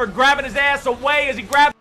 over, grabbing his ass away as he grabs.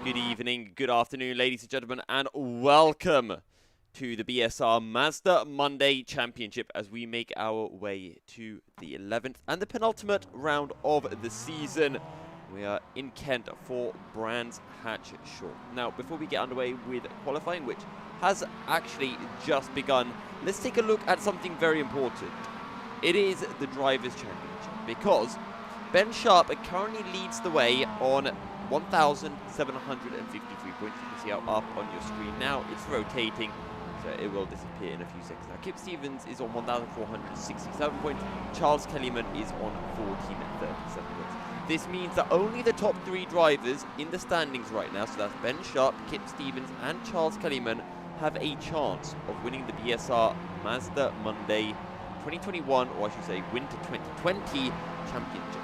Good evening, good afternoon, ladies and gentlemen, and welcome to the BSR Mazda Monday Championship as we make our way to the 11th and the penultimate round of the season. We are in Kent for Brands Hatch Short. Now, before we get underway with qualifying, which has actually just begun, let's take a look at something very important. It is the Drivers' Championship, because Ben Sharp currently leads the way on 1,753 points. You can see up on your screen now. It's rotating, so it will disappear in a few seconds. Now, Kip Stevens is on 1,467 points. Charles Kellyman is on 1,437 points. This means that only the top three drivers in the standings right now, so that's Ben Sharp, Kip Stevens, and Charles Kellyman, have a chance of winning the BSR Mazda Monday 2021, or I should say Winter 2020 Championship.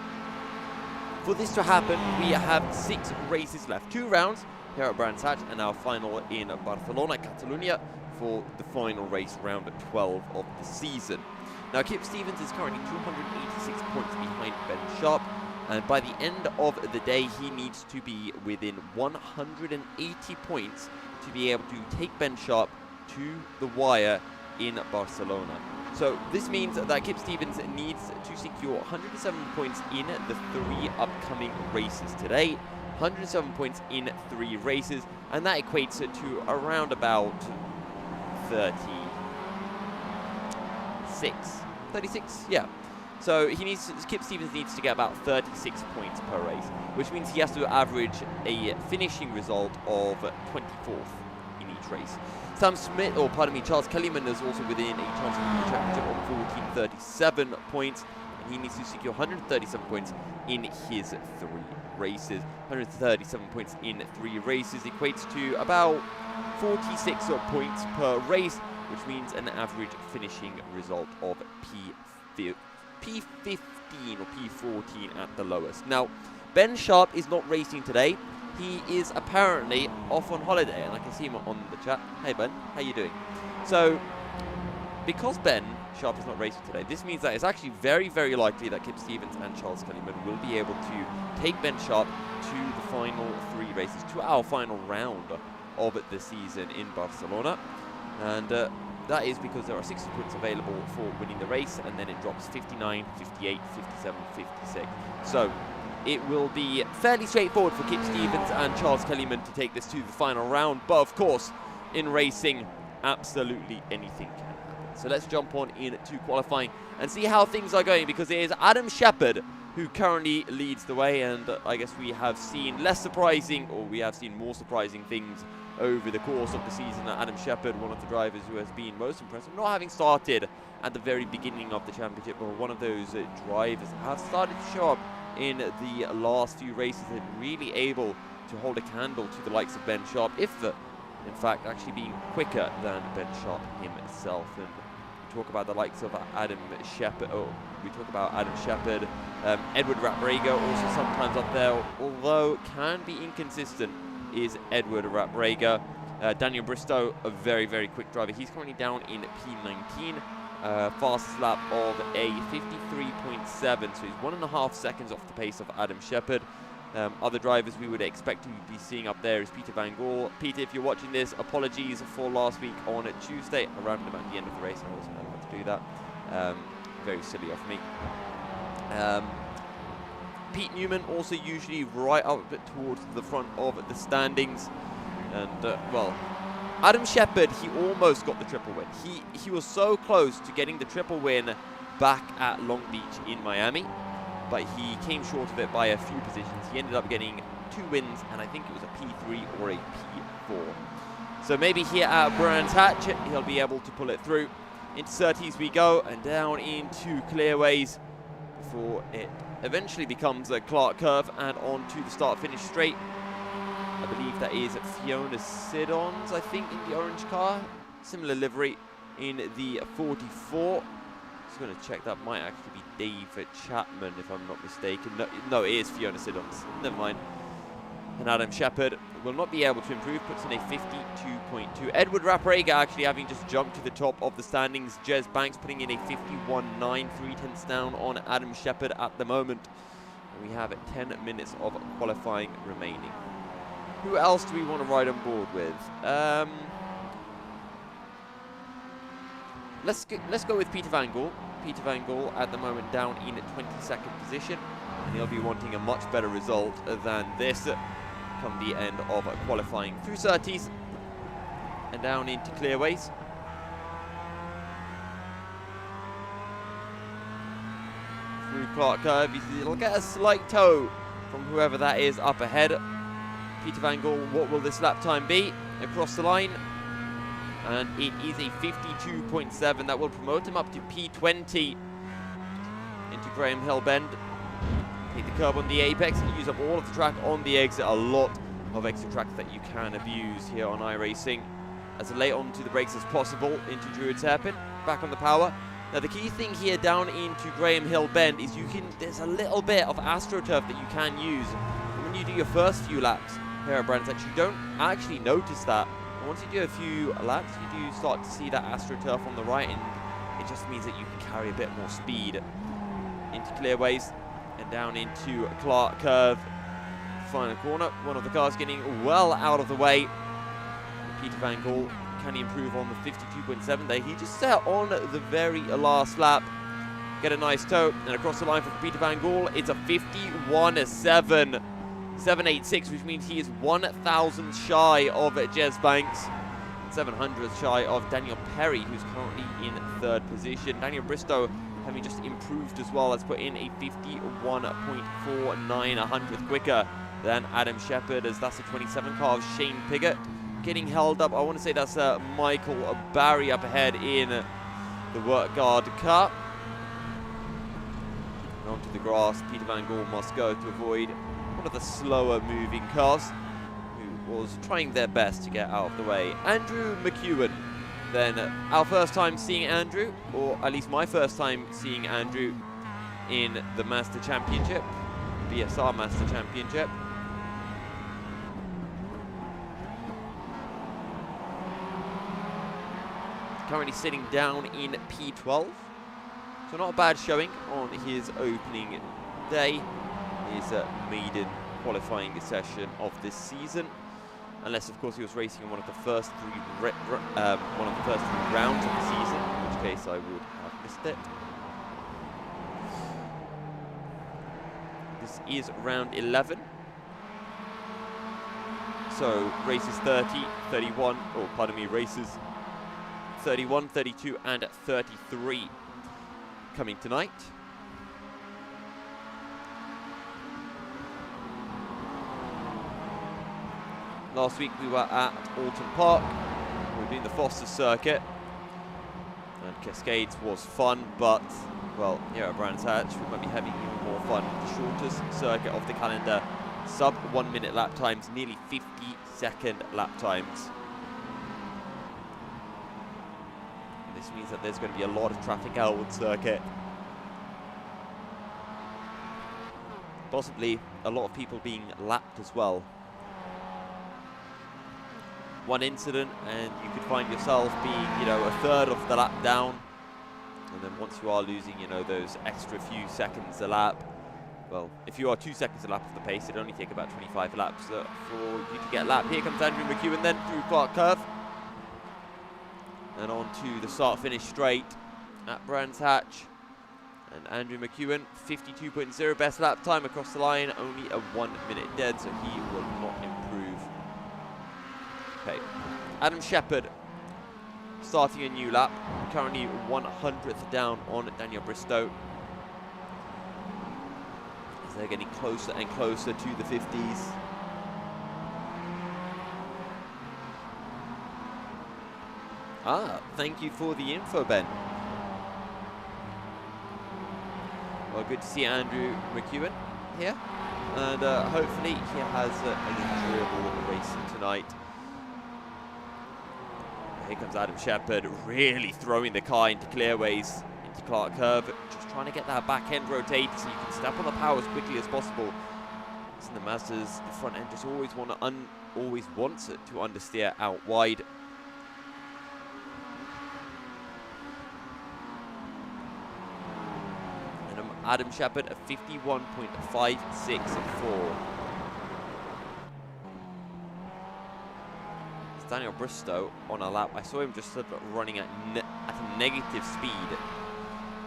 For this to happen, we have 6 races left. 2 rounds here at Brands Hatch and our final in Barcelona, Catalonia, for the final race, round 12 of the season. Now, Kip Stevens is currently 286 points behind Ben Sharp, and by the end of the day, he needs to be within 180 points to be able to take Ben Sharp to the wire in Barcelona. So this means that Kip Stevens needs to secure 107 points in the 3 upcoming races today. 107 points in 3 races, and that equates to around about 36, yeah. So Kip Stevens needs to get about 36 points per race, which means he has to average a finishing result of 24th in each race. Charles Kellyman is also within a chance of winning the championship on 1,437 points, and he needs to secure 137 points in his 3 races. 137 points in 3 races equates to about 46 points per race, which means an average finishing result of P15 or P14 at the lowest. Now, Ben Sharp is not racing today. He is apparently off on holiday, and I can see him on the chat. Hey Ben, how you doing? So, because Ben Sharp is not racing today, this means that it's actually very, very likely that Kip Stevens and Charles Kellyman will be able to take Ben Sharp to the final 3 races, to our final round of the season in Barcelona. And that is because there are 60 points available for winning the race, and then it drops 59, 58, 57, 56. So, it will be fairly straightforward for Kip Stevens and Charles Kellyman to take this to the final round. But of course, in racing, absolutely anything can happen. So let's jump on into qualifying and see how things are going, because it is Adam Sheppard who currently leads the way. And I guess we have seen less surprising, or we have seen more surprising things over the course of the season. Adam Sheppard, one of the drivers who has been most impressive, not having started at the very beginning of the championship, but one of those drivers have started to show up in the last few races, and really able to hold a candle to the likes of Ben Sharp, if in fact actually being quicker than Ben Sharp himself. And we talk about the likes of Adam Sheppard, Edward Raprega also sometimes up there, although can be inconsistent is Edward Raprega. Daniel Bristow, a very, very quick driver. He's currently down in P19. Fastest lap of a 53.7, so he's 1.5 seconds off the pace of Adam Sheppard. Other drivers we would expect to be seeing up there is Peter Van Gaal. Peter, if you're watching this, apologies for last week on Tuesday. I ran him at the end of the race, and I wasn't allowed to do that. Very silly of me. Pete Newman also usually right up towards the front of the standings. And, well, Adam Sheppard, he almost got the triple win. He was so close to getting the triple win back at Long Beach in Miami, but he came short of it by a few positions. He ended up getting 2 wins, and I think it was a P3 or a P4. So maybe here at Brands Hatch, he'll be able to pull it through. Into 30s we go, and down into clearways before it eventually becomes a Clark curve and on to the start-finish straight. I believe that is Fiona Siddons, I think, in the orange car. Similar livery in the 44. Just going to check, that might actually be David Chapman, if I'm not mistaken. No, it is Fiona Siddons. Never mind. And Adam Sheppard will not be able to improve, puts in a 52.2. Edward Raprega actually having just jumped to the top of the standings. Jez Banks putting in a 51.9, 3/10 down on Adam Sheppard at the moment. And we have 10 minutes of qualifying remaining. Who else do we want to ride on board with? Let's go with Peter van Gaal. Peter van Gaal at the moment down in 22nd position, and he'll be wanting a much better result than this come the end of qualifying through Surtees and down into clearways. Through Clark Curve, he'll get a slight tow from whoever that is up ahead. Peter van Gaal, what will this lap time be across the line? And it is a 52.7. That will promote him up to P20 into Graham Hill Bend. Hit the curb on the apex and use up all of the track on the exit. A lot of extra track that you can abuse here on iRacing. As late onto the brakes as possible into Druids Hairpin. Back on the power. Now the key thing here down into Graham Hill Bend is there's a little bit of AstroTurf that you can use. And when you do your first few laps here at Brands, you don't actually notice that. And once you do a few laps, you do start to see that AstroTurf on the right, and it just means that you can carry a bit more speed into clearways and down into Clark Curve. Final corner, one of the cars getting well out of the way. Peter van Gaal, can he improve on the 52.7 there? He just set on the very last lap. Get a nice tow, and across the line for Peter van Gaal, it's a 51.7. 786, which means he is 1,000 shy of Jez Banks, 700 shy of Daniel Perry, who's currently in 3rd position. Daniel Bristow, having just improved as well, has put in a 51.49, 100th quicker than Adam Sheppard, as that's a 27 car of Shane Piggott. Getting held up, I want to say that's Michael Barry up ahead in the work guard car. And onto the grass, Peter van Gaal must go to avoid one of the slower moving cars, who was trying their best to get out of the way. Andrew Mcewen, then our first time seeing Andrew, or at least my first time seeing Andrew in the Master Championship, BSR Master Championship. Currently sitting down in P12, so not a bad showing on his opening day. His maiden qualifying session of this season, unless of course he was racing in one of the first three rounds of the season, in which case I would have missed it. This is round 11, so races 30, 31, or pardon me, races 31, 32 and 33 coming tonight. Last week we were at Alton Park. We were doing the Foster circuit, and Cascades was fun, but well, here at Brands Hatch we might be having even more fun. The shortest circuit of the calendar, sub 1 minute lap times, nearly 50-second lap times. And this means that there's going to be a lot of traffic out on circuit. Possibly a lot of people being lapped as well. One incident and you could find yourself being, a third of the lap down, and then once you are losing, those extra few seconds a lap, well, if you are 2 seconds a lap of the pace, it'd only take about 25 laps for you to get lapped. Here comes Andrew Mcewen then through Clark Curve, and on to the start-finish straight at Brands Hatch. And Andrew Mcewen, 52.0 best lap time across the line, only a 1 minute dead, so he will not improve. Okay, Adam Sheppard starting a new lap, currently 100th down on Daniel Bristow. As they're getting closer and closer to the 50s. Thank you for the info, Ben. Well, good to see Andrew Mcewen here, and hopefully he has an enjoyable race tonight. Here comes Adam Sheppard, really throwing the car into clearways, into Clark Curve, just trying to get that back end rotated so you can step on the power as quickly as possible. So the Mazdas, the front end just always wants it to understeer out wide. And Adam Sheppard, a 51.564. Daniel Bristow on a lap. I saw him just sort of running at a negative speed.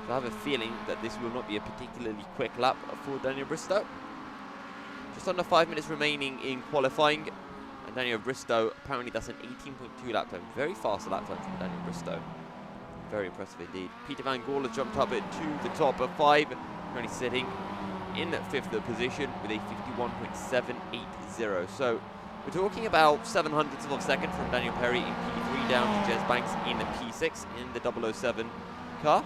So I have a feeling that this will not be a particularly quick lap for Daniel Bristow. Just under 5 minutes remaining in qualifying. And Daniel Bristow, apparently that's an 18.2 lap time. Very fast lap time from Daniel Bristow. Very impressive indeed. Peter Van Gaal has jumped up to the top of 5. Currently sitting in 5th position with a 51.780. So we're talking about 0.07 of a second from Daniel Perry in P3 down to Jez Banks in P6 in the 007 car.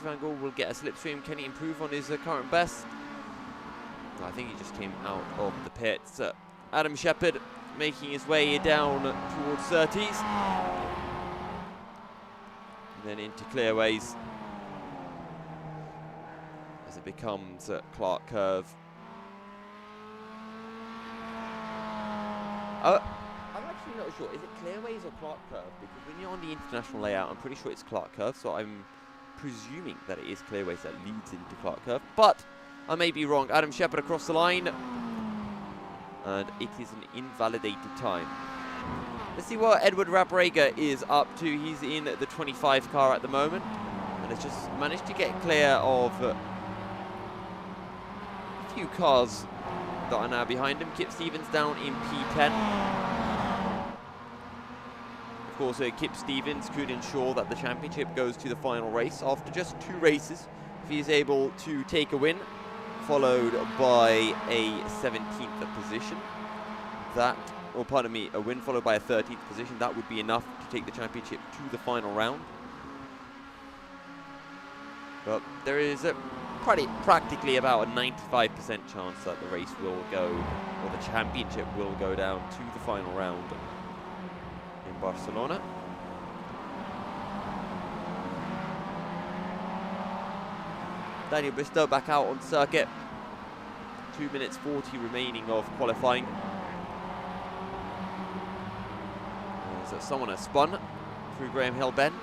Van Gaal will get a slipstream. Can he improve on his current best? No, I think he just came out of the pits. Adam Sheppard making his way down towards 30s. And then into clearways as it becomes Clark Curve. I'm actually not sure. Is it clearways or Clark Curve? Because when you're on the international layout, I'm pretty sure it's Clark Curve. So I'm presuming that it is clearways that leads into Clark Curve, but I may be wrong. Adam Sheppard across the line, and it is an invalidated time. Let's see what Edward Rabrager is up to. He's in the 25 car at the moment, and has just managed to get clear of a few cars that are now behind him. Kip Stevens down in P10. Of course, Kip Stevens could ensure that the championship goes to the final race after just 2 races. If he is able to take a win, followed by a 17th position, a win followed by a 13th position, that would be enough to take the championship to the final round. But there is practically about a 95% chance that the race will go, or the championship will go down to the final round in Barcelona. Daniel Bristow back out on circuit. 2 minutes 40 remaining of qualifying. So someone has spun through Graham Hill Bend.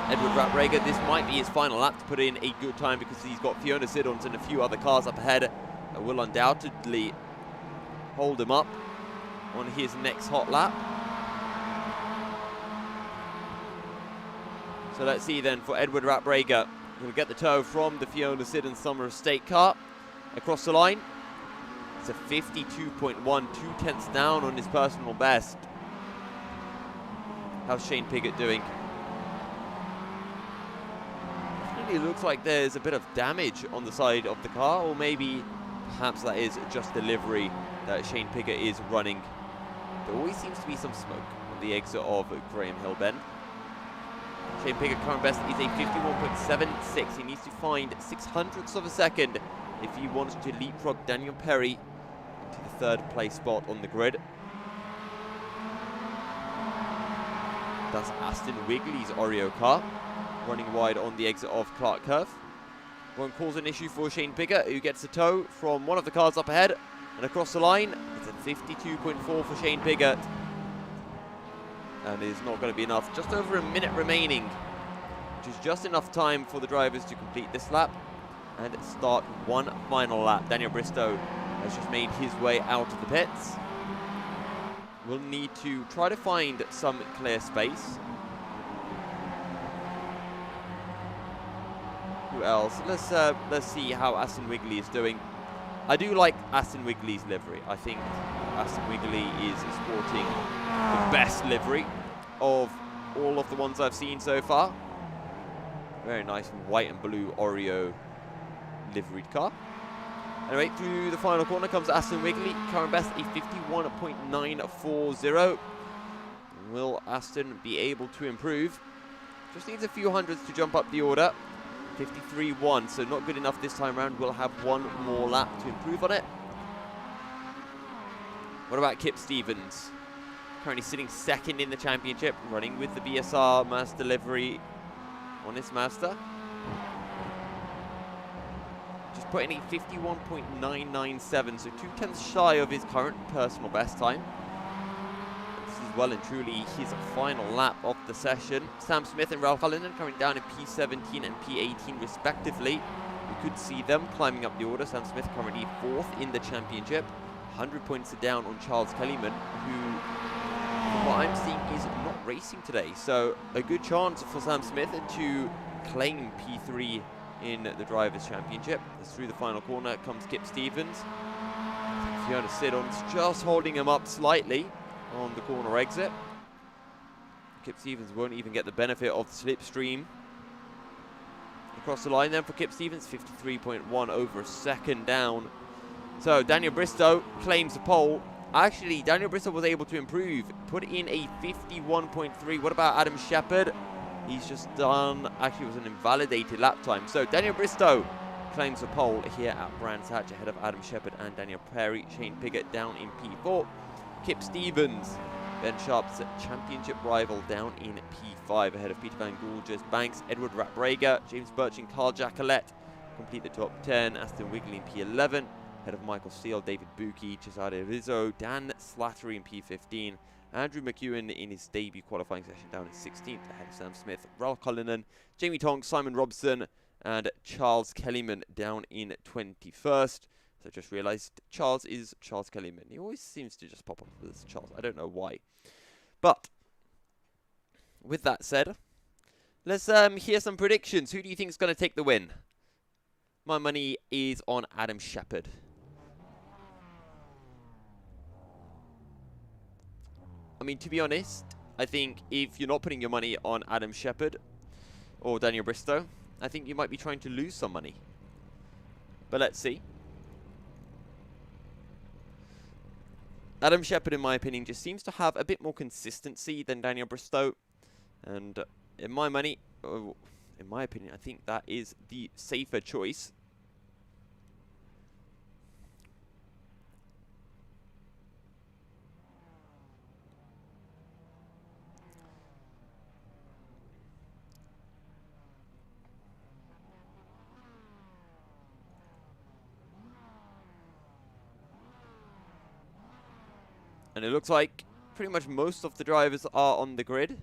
Edward Rabrager, this might be his final lap to put in a good time, because he's got Fiona Siddons and a few other cars up ahead that will undoubtedly hold him up on his next hot lap. So let's see then for Edward Rabrager. He'll get the tow from the Fiona Siddons Summer Estate car across the line. It's a 52.1, 2/10 down on his personal best. How's Shane Piggott doing? Definitely looks like there's a bit of damage on the side of the car, or maybe perhaps that is just the livery that Shane Piggott is running. There always seems to be some smoke on the exit of Graham Hill Bend. Shane Piggott current best is a 51.76. He needs to find 0.06 of a second if he wants to leapfrog Daniel Perry to the 3rd place spot on the grid. That's Aston Wigley's Oreo car, running wide on the exit of Clark Curve. Won't cause an issue for Shane Piggott, who gets a tow from one of the cars up ahead and across the line. It's a 52.4 for Shane Piggott. And it's not going to be enough. Just over a minute remaining, which is just enough time for the drivers to complete this lap and start one final lap. Daniel Bristow has just made his way out of the pits. We'll need to try to find some clear space. Who else? Let's see how Aston Wigley is doing. I do like Aston Wigley's livery. I think Aston Wigley is sporting the best livery of all of the ones I've seen so far. Very nice white and blue Oreo liveried car. Anyway, through the final corner comes Aston Wigley. Current best a 51.940. Will Aston be able to improve? Just needs a few hundreds to jump up the order. 53.1, so not good enough this time around. We'll have one more lap to improve on it. What about Kip Stevens? Currently sitting 2nd in the championship, running with the BSR Master livery on his Master. Just putting a 51.997, so 2/10 shy of his current personal best time. is well and truly his final lap of the session. Sam Smith and Ralph Cullinan coming down in P17 and P18 respectively. We could see them climbing up the order. Sam Smith currently 4th in the championship. 100 points down on Charles Kellyman, who, from what I'm seeing, is not racing today. So a good chance for Sam Smith to claim P3 in the Drivers' Championship. As through the final corner comes Kip Stevens. Fiona Siddon's just holding him up slightly on the corner exit. Kip Stevens won't even get the benefit of the slipstream. Across the line then for Kip Stevens, 53.1 over a second down. So Daniel Bristow claims the pole. Actually, Daniel Bristow was able to improve, put in a 51.3. What about Adam Sheppard? He's just done, actually it was an invalidated lap time. So Daniel Bristow claims the pole here at Brands Hatch ahead of Adam Sheppard and Daniel Perry. Shane Piggott down in P4. Kip Stevens, Ben Sharp's championship rival, down in P5 ahead of Peter Van Gool, Jess Banks, Edward Ratbrager, James Birch and Carl Jacquelet complete the top 10. Aston Wigley in P11 ahead of Michael Steele, David Buki, Cesare Rizzo, Dan Slattery in P15. Andrew Mcewen in his debut qualifying session down in 16th ahead of Sam Smith, Ralph Cullinan, Jamie Tonks, Simon Robson and Charles Kellyman down in 21st. So I just realised Charles is Charles Kellyman. He always seems to just pop up as Charles. I don't know why. But with that said, let's hear some predictions. Who do you think is going to take the win? My money is on Adam Sheppard. I mean, to be honest, I think if you're not putting your money on Adam Sheppard or Daniel Bristow, I think you might be trying to lose some money. But let's see. Adam Sheppard, in my opinion, just seems to have a bit more consistency than Daniel Bristow. And in my money, in my opinion, I think that is the safer choice. And it looks like pretty much most of the drivers are on the grid.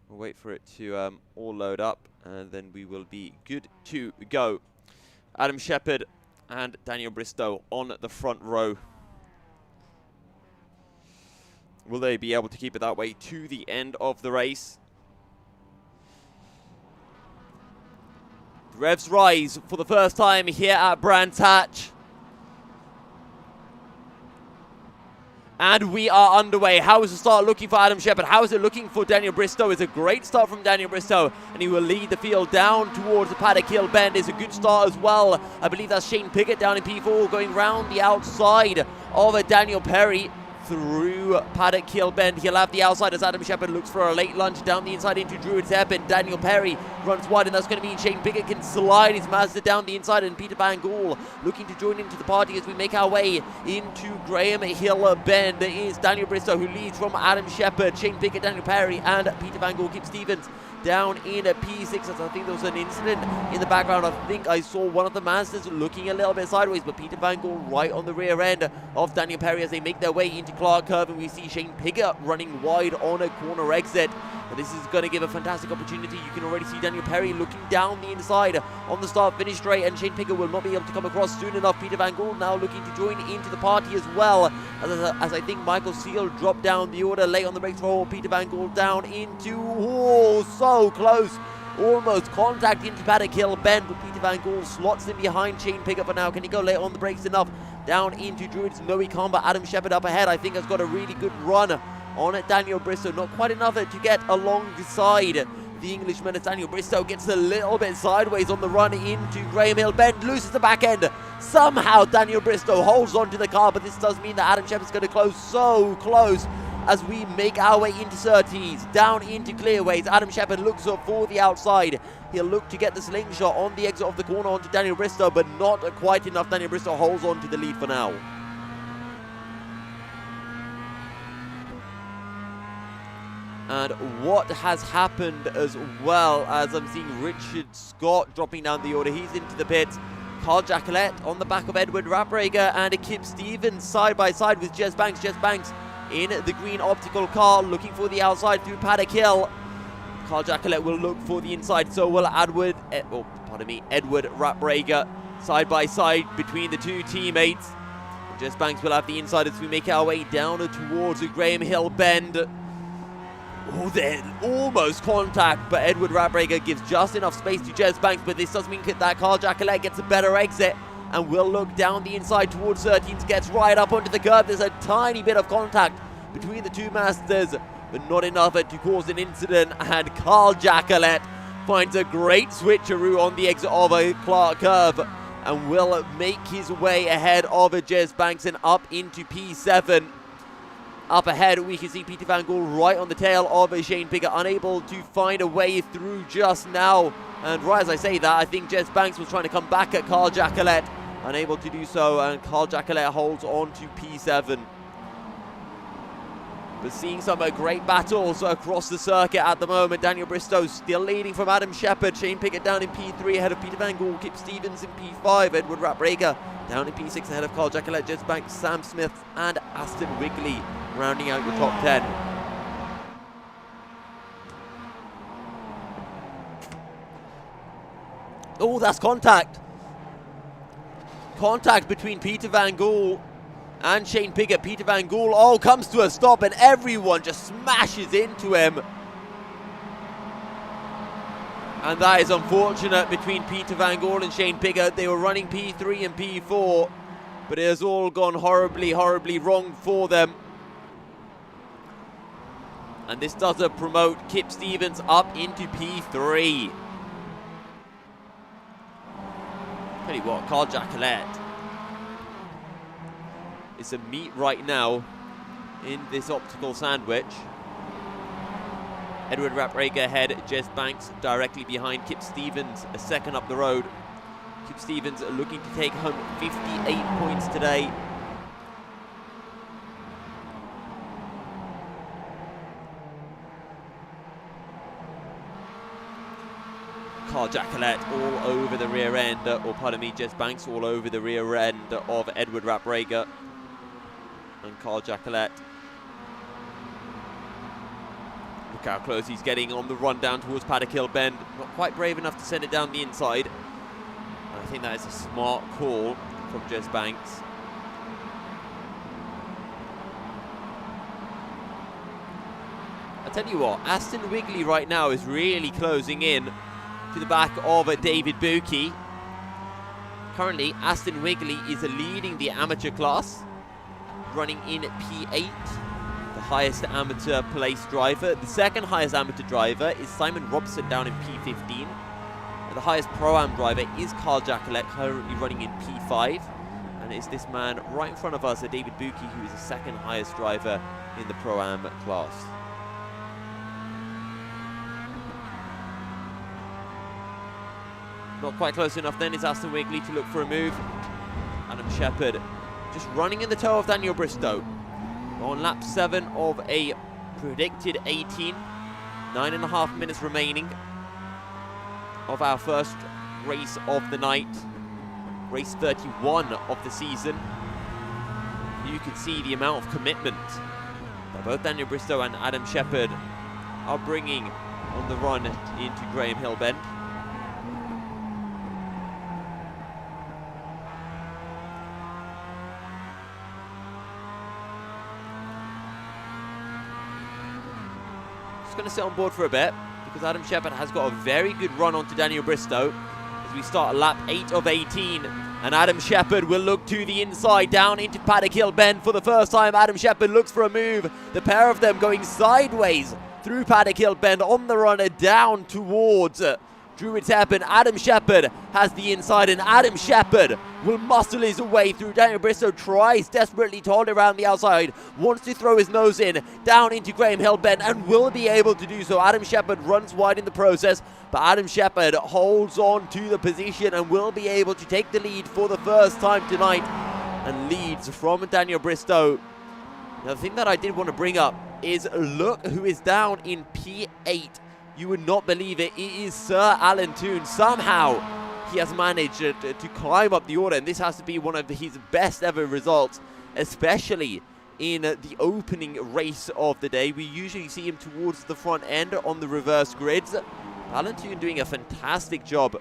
We'll wait for it to all load up, and then we will be good to go. Adam Sheppard and Daniel Bristow on the front row. Will they be able to keep it that way to the end of the race? Revs rise for the first time here at Brands Hatch. And we are underway. How is the start looking for Adam Sheppard? How is it looking for Daniel Bristow? It's a great start from Daniel Bristow, and he will lead the field down towards the Paddock Hill Bend. It's a good start as well. I believe that's Shane Piggott down in P4 going round the outside of Daniel Perry through Paddock Hill Bend. He'll have the outside as Adam Sheppard looks for a late lunge down the inside into Druid's Hairpin. Daniel Perry runs wide, and that's going to mean Shane Piggott can slide his Mazda down the inside, and Peter Van Gool looking to join into the party as we make our way into Graham Hill Bend. It is Daniel Bristow who leads from Adam Sheppard, Shane Piggott, Daniel Perry and Peter Van Gool. Kip Stevens down in a P6. As I think there was an incident in the background. I think I saw one of the Mazdas looking a little bit sideways, but Peter Van Gool right on the rear end of Daniel Perry as they make their way into Clark Curve, and we see Shane Piggott running wide on a corner exit. And this is going to give a fantastic opportunity. You can already see Daniel Perry looking down the inside on the start-finish straight, and Shane Piggott will not be able to come across soon enough. Peter Van Gool now looking to join into the party as well, as I think Michael Steele dropped down the order late on the brakes for Peter Van Gool down into, so close, almost contact into Paddock Hill Bend, but Peter Van Gool slots in behind Shane Piggott for now. Can he go late on the brakes enough? Down into Druids, no he can't, but Adam Sheppard up ahead I think has got a really good run on Daniel Bristow. Not quite enough to get alongside the Englishman as Daniel Bristow gets a little bit sideways on the run into Graham Hill Bend, loses the back end. Somehow Daniel Bristow holds on to the car, but this does mean that Adam Sheppard's going to close so close as we make our way into Surtees, down into Clearways. Adam Sheppard looks up for the outside. He'll look to get the slingshot on the exit of the corner onto Daniel Bristow, but not quite enough. Daniel Bristow holds on to the lead for now. And what has happened as well, as I'm seeing Richard Scott dropping down the order. He's into the pits. Carl Jacquelet on the back of Edward Rabrager and Kip Stevens side by side with Jez Banks. Jez Banks in the green optical car looking for the outside through Paddock Hill. Carl Jacquelet will look for the inside, so will Edward Rabrager side by side between the two teammates. Jez Banks will have the inside as we make our way down towards Graham Hill Bend. Oh, then almost contact, but Edward Rabrager gives just enough space to Jez Banks, but this does mean that Carl Jacquelet gets a better exit and will look down the inside towards 13th, gets right up onto the curb. There's a tiny bit of contact between the two masters, but not enough to cause an incident, and Carl Jacquelet finds a great switcheroo on the exit of a Clark curve and will make his way ahead of Jez Banks and up into P7. Up ahead, we can see Peter Van Gaal right on the tail of Shane Bigger, unable to find a way through just now. And right as I say that, I think Jez Banks was trying to come back at Carl Jacquelet, unable to do so, and Carl Jacquelet holds on to P7. But seeing some great battles across the circuit at the moment. Daniel Bristow still leading from Adam Sheppard. Shane Pickett down in P3 ahead of Peter Van Gaal. Kip Stevens in P5. Edward Rabrager down in P6 ahead of Carl Jacquelet, Jez Banks, Sam Smith and Aston Wigley rounding out your top 10. Oh, that's contact. Contact between Peter Van Gaal and Shane Pickett. Peter Van Gaal comes to a stop and everyone just smashes into him. And that is unfortunate between Peter Van Gaal and Shane Pickett. They were running P3 and P4, but it has all gone horribly, horribly wrong for them. And this does promote Kip Stevens up into P3. Tell you what, Carl Jacquelet is a meat right now in this optical sandwich. Edward Rabrager ahead, Jez Banks directly behind Kip Stevens, a second up the road. Kip Stevens looking to take home 58 points today. Carl Jacquelet all over the rear end, Jez Banks all over the rear end of Edward Rabrager and Carl Jacquelet. Look how close he's getting on the run down towards Paddock Hill Bend. Not quite brave enough to send it down the inside. And I think that is a smart call from Jez Banks. I tell you what, Aston Wigley right now is really closing in to the back of David Buki. Currently, Aston Wigley is leading the amateur class, running in P8, the highest amateur place driver. The second highest amateur driver is Simon Robson down in P15. And the highest Pro-Am driver is Carl Jacquelet, currently running in P5. And it's this man right in front of us, David Buki, who is the second highest driver in the Pro-Am class. Not quite close enough then is Aston Wigley to look for a move. Adam Sheppard just running in the toe of Daniel Bristow. On lap 7 of a predicted 18. 9.5 minutes remaining of our first race of the night. Race 31 of the season. You can see the amount of commitment that both Daniel Bristow and Adam Sheppard are bringing on the run into Graham Hill Bend. Going to sit on board for a bit because Adam Sheppard has got a very good run onto Daniel Bristow as we start lap 8 of 18, and Adam Sheppard will look to the inside down into Paddock Hill Bend for the first time. Adam Sheppard looks for a move, the pair of them going sideways through Paddock Hill Bend on the run down towards Druids Happen. Adam Sheppard has the inside and Adam Sheppard will muscle his way through. Daniel Bristow tries desperately to hold it around the outside, wants to throw his nose in down into Graham Hill Bend and will be able to do so. Adam Sheppard runs wide in the process, but Adam Sheppard holds on to the position and will be able to take the lead for the first time tonight and leads from Daniel Bristow. Now, the thing that I did want to bring up is look who is down in P8. You would not believe it. It is Sir Alan Toon. Somehow, he has managed to climb up the order, and this has to be one of his best ever results, especially in the opening race of the day. We usually see him towards the front end on the reverse grids. Alan Toon doing a fantastic job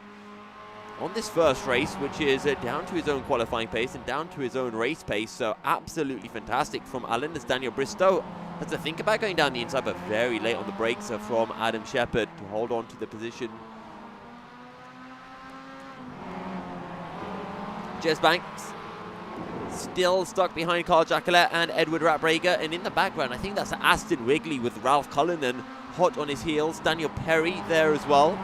on this first race, which is down to his own qualifying pace and down to his own race pace. So absolutely fantastic from Alan, as Daniel Bristow has to think about going down the inside, but very late on the brakes from Adam Sheppard to hold on to the position. Jez Banks still stuck behind Carl Jacquelet and Edward Ratbrager, and in the background I think that's Aston Wigley with Ralph Cullinan hot on his heels. Daniel Perry there as well.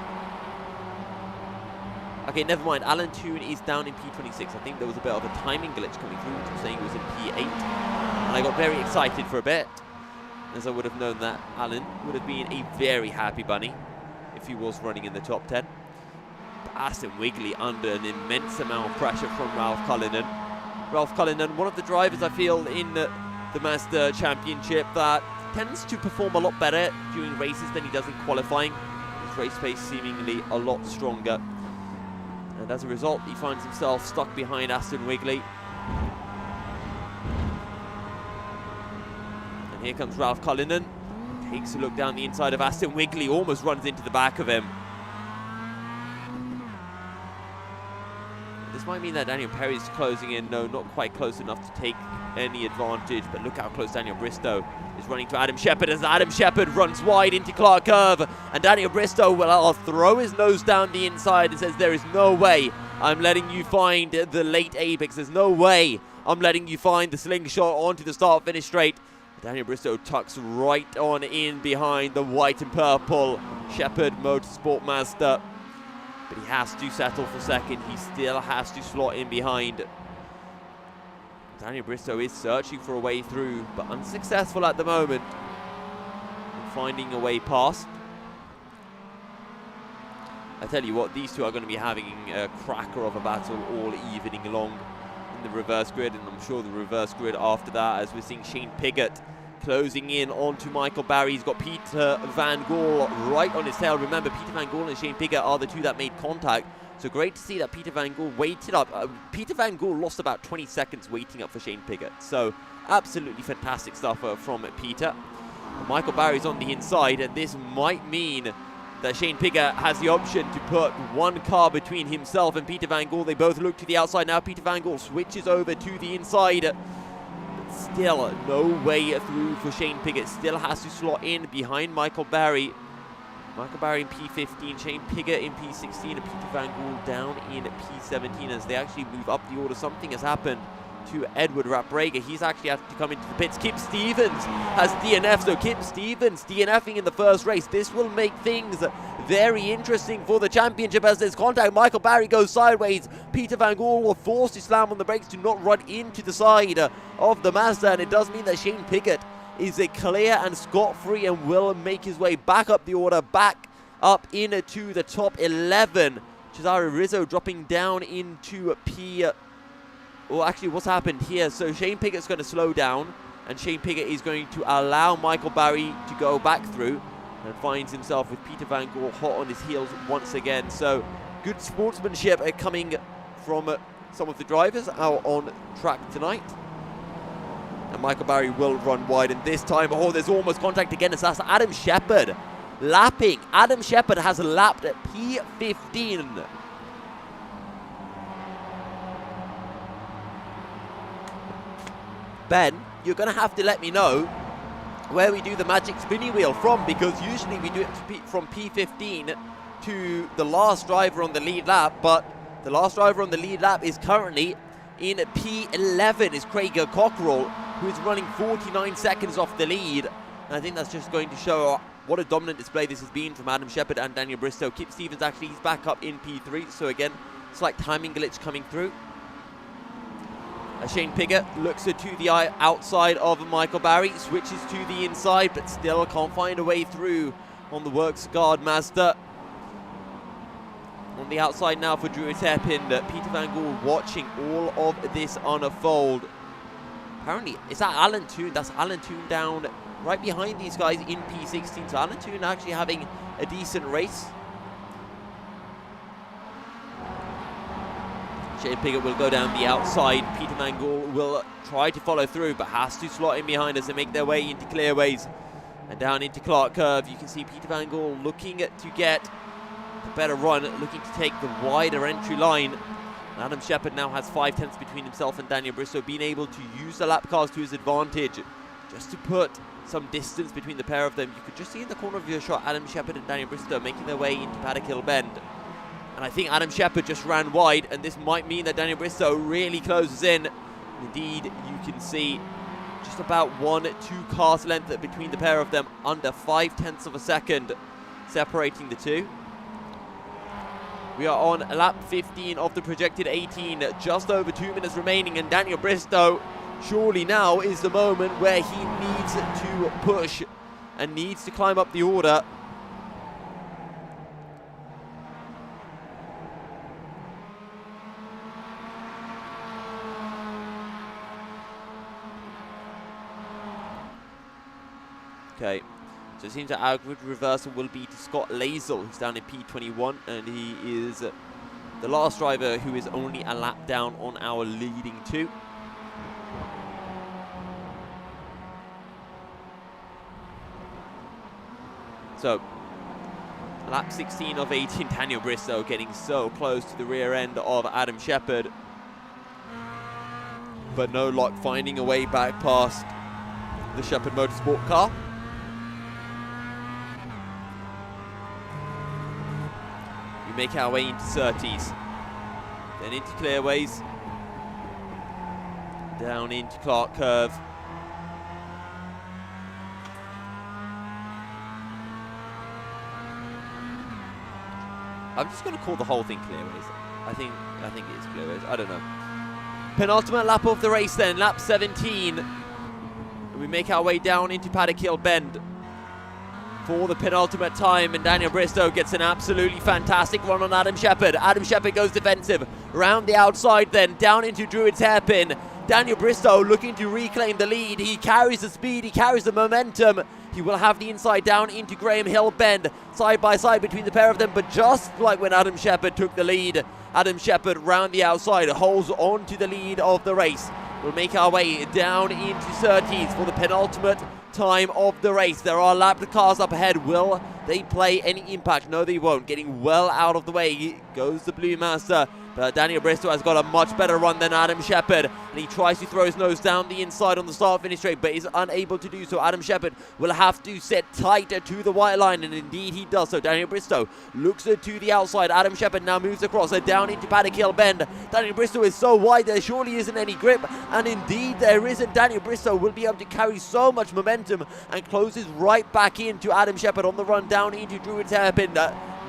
Okay, never mind. Alan Toon is down in P26. I think there was a bit of a timing glitch coming through, which I'm saying it was in P8. And I got very excited for a bit, as I would have known that Alan would have been a very happy bunny if he was running in the top 10. But Aston Wigley under an immense amount of pressure from Ralph Cullinan. Ralph Cullinan, one of the drivers I feel in the Mazda Championship that tends to perform a lot better during races than he does in qualifying. His race pace seemingly a lot stronger. And as a result, he finds himself stuck behind Aston Wigley. And here comes Ralph Cullinan. Takes a look down the inside of Aston Wigley, almost runs into the back of him. This might mean that Daniel Perry is closing in. No, not quite close enough to take any advantage, but look how close Daniel Bristow is running to Adam Sheppard, as Adam Sheppard runs wide into Clark Curve, and Daniel Bristow will throw his nose down the inside and says, there is no way I'm letting you find the late apex. There's no way I'm letting you find the slingshot onto the start-finish straight. Daniel Bristow tucks right on in behind the white and purple Sheppard Motorsport Mazda. But he has to settle for second. He still has to slot in behind. Daniel Bristow is searching for a way through, but unsuccessful at the moment in finding a way past. I tell you what, these two are going to be having a cracker of a battle all evening long in the reverse grid, and I'm sure the reverse grid after that, as we're seeing Shane Piggott closing in onto Michael Barry. He's got Peter Van Gaal right on his tail. Remember, Peter Van Gaal and Shane Piggott are the two that made contact. So great to see that Peter Van Gaal waited up. Peter Van Gaal lost about 20 seconds waiting up for Shane Piggott. So absolutely fantastic stuff from Peter. Michael Barry's on the inside, and this might mean that Shane Piggott has the option to put one car between himself and Peter Van Gaal. They both look to the outside now. Peter Van Gaal switches over to the inside. Still no way through for Shane Piggott. Still has to slot in behind Michael Barry. Michael Barry in P15, Shane Piggott in P16, and Peter Van Gaal down in P17 as they actually move up the order. Something has happened to Edward Ratbrager. He's actually had to come into the pits. Kip Stevens has DNF, so Kip Stevens DNFing in the first race. This will make things very interesting for the championship as there's contact. Michael Barry goes sideways. Peter Van Gaal will force to slam on the brakes to not run into the side of the Mazda, and it does mean that Shane Piggott is a clear and scot-free and will make his way back up the order, back up into the top 11. Cesare Rizzo dropping down into P... Well, actually, what's happened here? So Shane Piggott's going to slow down, and Shane Piggott is going to allow Michael Barry to go back through, and finds himself with Peter Van Gaal hot on his heels once again. So good sportsmanship coming from some of the drivers out on track tonight. And Michael Barry will run wide, and this time, oh, there's almost contact again. It's that's Adam Sheppard lapping. Adam Sheppard has lapped at P15. Ben, you're going to have to let me know where we do the magic spinny wheel from, because usually we do it from P15 to the last driver on the lead lap, but the last driver on the lead lap is currently in P11, is Craig Cockerell, who is running 49 seconds off the lead. And I think that's just going to show what a dominant display this has been from Adam Sheppard and Daniel Bristow. Kip Stevens actually, he's back up in P3, so again, slight timing glitch coming through. Shane Piggott looks to the outside of Michael Barry, switches to the inside, but still can't find a way through on the Works Guard Mazda. On the outside now for Drew Teppin, Peter Van Gaal watching all of this unfold. Apparently, is that Alan Toon? That's Alan Toon down right behind these guys in P16. So Alan Toon actually having a decent race. Shane Piggott will go down the outside. Peter Van Gaal will try to follow through, but has to slot in behind as they make their way into clearways and down into Clark Curve. You can see Peter Van Gaal looking to get the better run, looking to take the wider entry line. Adam Sheppard now has 5 tenths between himself and Daniel Bristow, being able to use the lap cars to his advantage just to put some distance between the pair of them. You could just see in the corner of your shot Adam Sheppard and Daniel Bristow making their way into Paddock Hill Bend. And I think Adam Sheppard just ran wide, and this might mean that Daniel Bristow really closes in. Indeed, you can see just about 1-2 cars length between the pair of them, under 5 tenths of a second separating the two. We are on lap 15 of the projected 18, just over 2 minutes remaining, and Daniel Bristow, surely now is the moment where he needs to push and needs to climb up the order. Okay, so it seems that our grid reversal will be to Scott Lazel, who's down in P21, and he is the last driver who is only a lap down on our leading two. So, lap 16 of 18, Daniel Bristow getting so close to the rear end of Adam Sheppard, but no luck finding a way back past the Sheppard Motorsport car. We make our way into Surtees, then into clearways, down into Clark Curve. I'm just going to call the whole thing clearways. I think it is clearways. I don't know. Penultimate lap of the race then, lap 17. We make our way down into Paddock Hill Bend for the penultimate time, and Daniel Bristow gets an absolutely fantastic run on Adam Sheppard. Adam Sheppard goes defensive, round the outside then, down into Druid's hairpin. Daniel Bristow looking to reclaim the lead. He carries the speed, he carries the momentum. He will have the inside down into Graham Hill Bend, side by side between the pair of them, but just like when Adam Sheppard took the lead, Adam Sheppard round the outside holds on to the lead of the race. We'll make our way down into Surtees for the penultimate time of the race. There are lapped cars up ahead. Will they play any impact? No, they won't. Getting well out of the way goes the Blue Master. But Daniel Bristow has got a much better run than Adam Sheppard, and he tries to throw his nose down the inside on the start-finish straight, but is unable to do so. Adam Sheppard will have to set tight to the white line, and indeed he does so. Daniel Bristow looks to the outside. Adam Sheppard now moves across down into Paddock Hill Bend. Daniel Bristow is so wide there surely isn't any grip, and indeed there isn't. Daniel Bristow will be able to carry so much momentum and closes right back into Adam Sheppard on the run down into Druid's hairpin.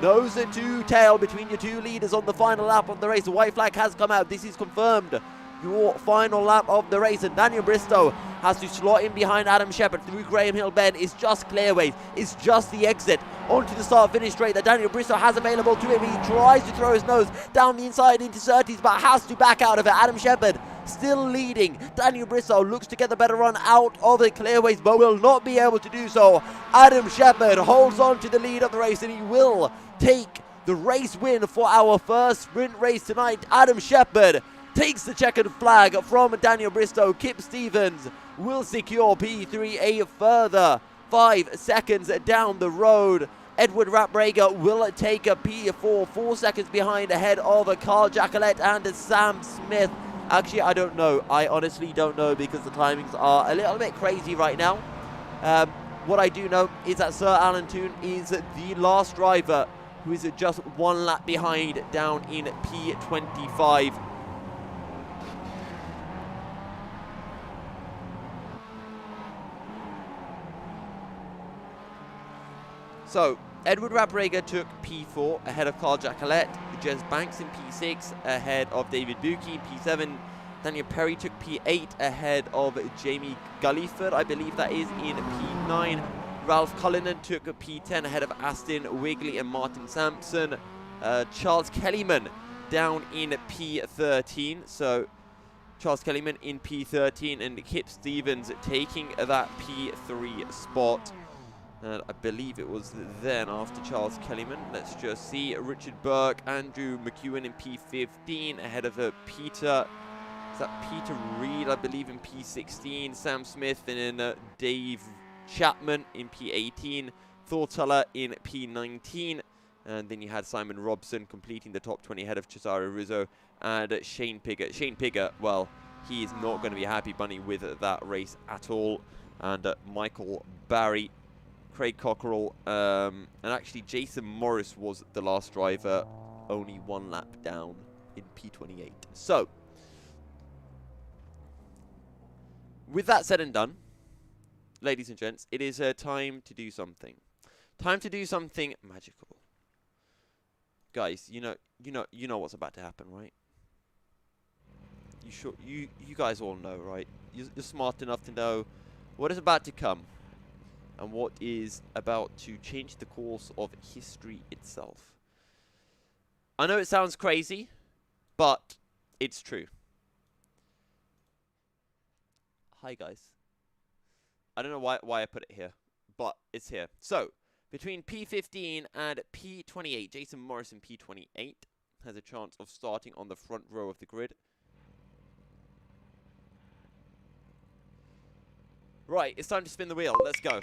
Nose to tail between your two leaders on the final lap of the race. The white flag has come out. This is confirmed. Your final lap of the race, and Daniel Bristow has to slot in behind Adam Sheppard through Graham Hill Bend. It's just clearways. It's just the exit onto the start-finish straight that Daniel Bristow has available to him. He tries to throw his nose down the inside into Surtees, but has to back out of it. Adam Sheppard still leading. Daniel Bristow looks to get the better run out of the clearways, but will not be able to do so. Adam Sheppard holds on to the lead of the race, and he will take the race win for our first sprint race tonight. Adam Sheppard takes the checkered flag from Daniel Bristow. Kip Stevens will secure P3 a further 5 seconds down the road. Edward Raprager will take a P4, 4 seconds behind, ahead of Carl Jacquelet and Sam Smith. Actually, I don't know. I honestly don't know, because the timings are a little bit crazy right now. What I do know is that Sir Alan Toon is the last driver who is just 1 lap behind down in P25. So, Edward Raprager took P4 ahead of Carl Jacquelet. Jez Banks in P6 ahead of David Buki. P7, Daniel Perry took P8 ahead of Jamie Gulliford, I believe that is, in P9. Ralph Cullinan took a P10 ahead of Aston Wigley and Martin Sampson. Charles Kellyman down in P13. So Charles Kellyman in P13 and Kip Stevens taking that P3 spot. And I believe it was then after Charles Kellyman. Let's just see. Richard Burke, Andrew Mcewen in P15 ahead of Peter. Is that Peter Reed, I believe, in P16. Sam Smith and then Dave Chapman in P18. Thor Tuller in P19. And then you had Simon Robson completing the top 20 ahead of Cesare Rizzo and Shane Pigott. Shane Pigott, well, he is not going to be happy bunny with that race at all. And Michael Barry, Craig Cockerell, and actually Jason Morris was the last driver, only one lap down in P28. So, with that said and done, ladies and gents, it is time to do something. Time to do something magical. Guys, you know what's about to happen, right? You guys all know, right? You're smart enough to know what is about to come and what is about to change the course of history itself. I know it sounds crazy, but it's true. Hi, guys. I don't know why I put it here, but it's here. So, between P15 and P28, Jason Morris in P28 has a chance of starting on the front row of the grid. Right, it's time to spin the wheel. Let's go.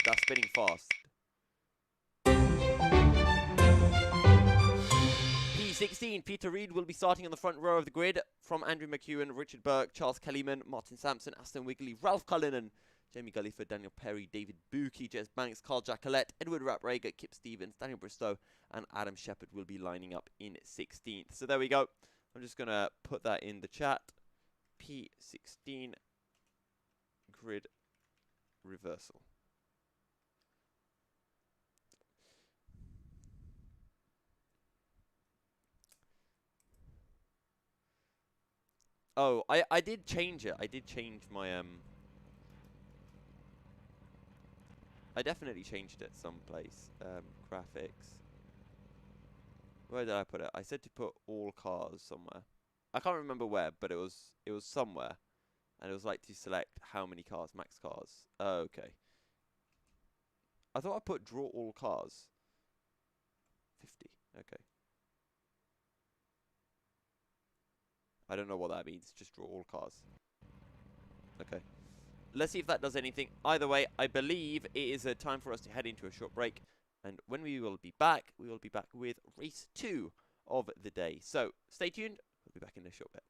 That's spinning fast. P16, Peter Reed will be starting on the front row of the grid from Andrew Mcewen, Richard Burke, Charles Kellyman, Martin Sampson, Aston Wigley, Ralph Cullinan, Jamie Gulliford, Daniel Perry, David Buki, Jez Banks, Carl Jackalette, Edward Raprager, Kip Stevens, Daniel Bristow, and Adam Sheppard will be lining up in 16th. So there we go. I'm just going to put that in the chat. P16 grid reversal. Oh, I did change it. I did change my I definitely changed it someplace. Graphics. Where did I put it? I said to put all cars somewhere. I can't remember where, but it was somewhere. And it was like to select how many cars, max cars. Oh, okay. I thought I put draw all cars. 50. Okay. I don't know what that means. Just draw all cars. Okay. Let's see if that does anything. Either way, I believe it is time for us to head into a short break. And when we will be back with race 2 of the day. So, stay tuned. We'll be back in a short bit.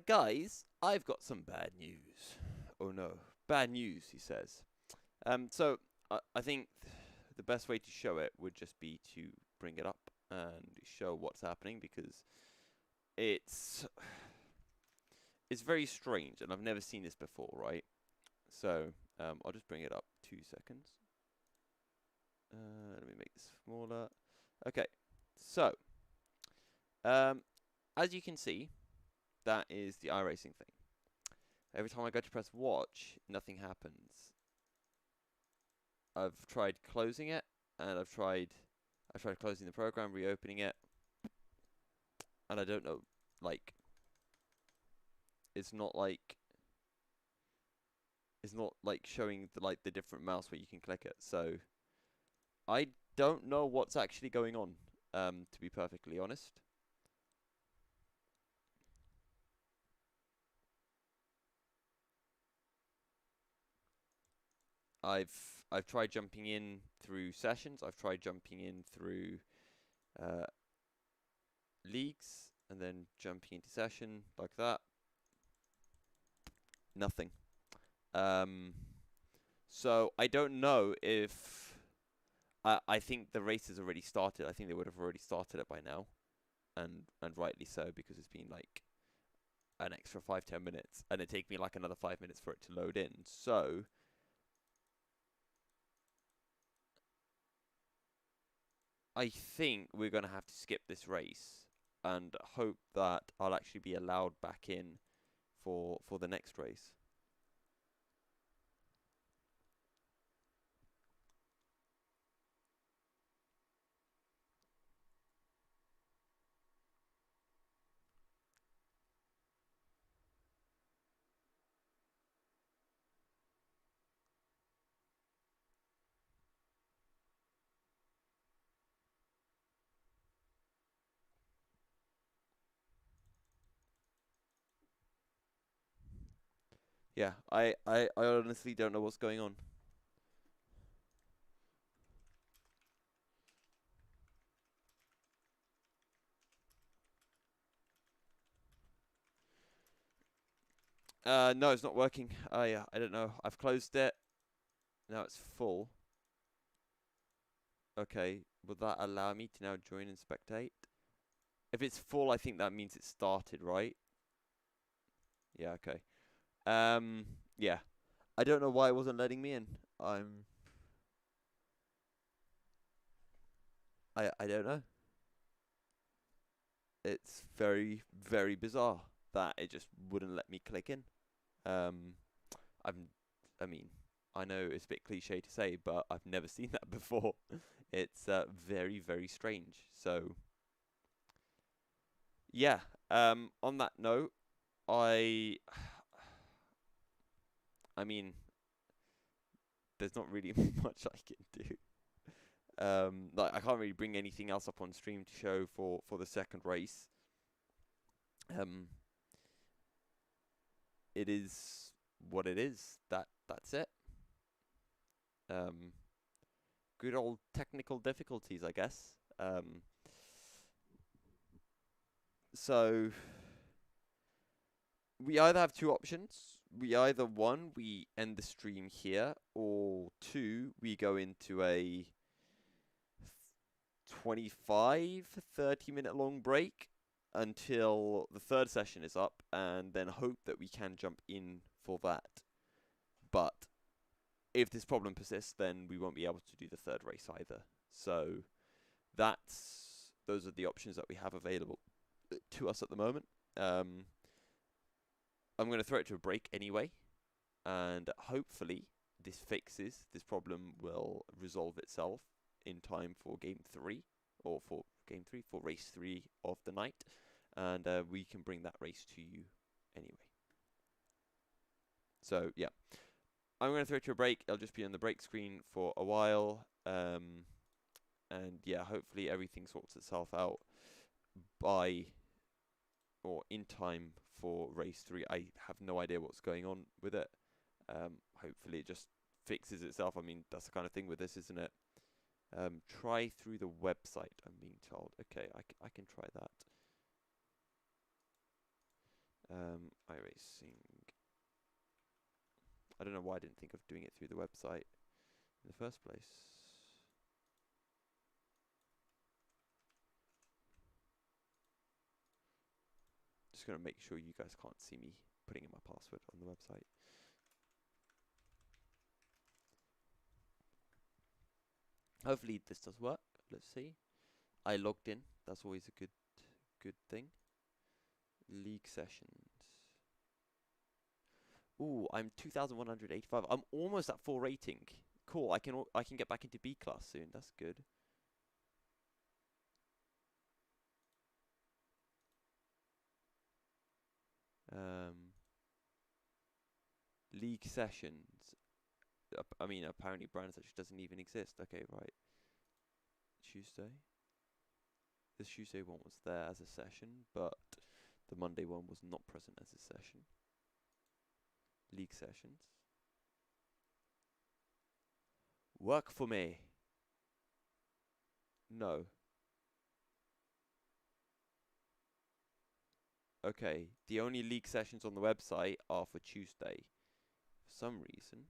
Guys, I've got some bad news. Oh no, bad news, he says. So I think the best way to show it would just be to bring it up and show what's happening, because it's very strange and I've never seen this before, right? So I'll just bring it up 2 seconds. Let me make this smaller. Okay, so as you can see, that is the iRacing thing. Every time I go to press watch, nothing happens. I've tried closing it, and I've tried closing the program, reopening it, and I don't know, like, it's not like showing the different mouse where you can click it. So I don't know what's actually going on, to be perfectly honest. I've tried jumping in through sessions. I've tried jumping in through leagues and then jumping into session like that. Nothing. So I don't know if I think the race has already started. I think they would have already started it by now, and rightly so, because it's been like an extra 5-10 minutes, and it take me like another 5 minutes for it to load in. So I think we're going to have to skip this race and hope that I'll actually be allowed back in for the next race. Yeah, I honestly don't know what's going on. No, it's not working. I don't know. I've closed it. Now it's full. Okay, will that allow me to now join and spectate? If it's full, I think that means it started, right? Yeah, okay. Yeah. I don't know why it wasn't letting me in. I don't know. It's very, very bizarre that it just wouldn't let me click in. I mean, I know it's a bit cliche to say, but I've never seen that before. It's very, very strange. So, yeah. On that note, I mean, there's not really much I can do. Like I can't really bring anything else up on stream to show for the second race. It is what it is. That's it. Good old technical difficulties, I guess. So we either have two options. We either, one, we end the stream here, or two, we go into a 25, 30-minute long break until the third session is up, and then hope that we can jump in for that. But if this problem persists, then we won't be able to do the third race either. So those are the options that we have available to us at the moment. I'm going to throw it to a break anyway, and hopefully this problem will resolve itself in time for game 3, or for race 3 of the night, and we can bring that race to you anyway. So yeah, I'm going to throw it to a break. I'll just be on the break screen for a while, and yeah, hopefully everything sorts itself out in time for race 3. I have no idea what's going on with it. Hopefully it just fixes itself. I mean, that's the kind of thing with this, isn't it? Try through the website, I'm being told. Okay, I can try that. iRacing. I don't know why I didn't think of doing it through the website in the first place. Just gonna make sure you guys can't see me putting in my password on the website. Hopefully this does work. Let's see. I logged in. That's always a good thing. League sessions. Ooh, I'm 2,185. I'm almost at full rating. Cool. I can get back into B class soon. That's good. League sessions. I mean, apparently Brand Session doesn't even exist. Okay, right. Tuesday. This Tuesday one was there as a session, but the Monday one was not present as a session. League sessions. Work for me. No. Okay, the only league sessions on the website are for Tuesday. For some reason.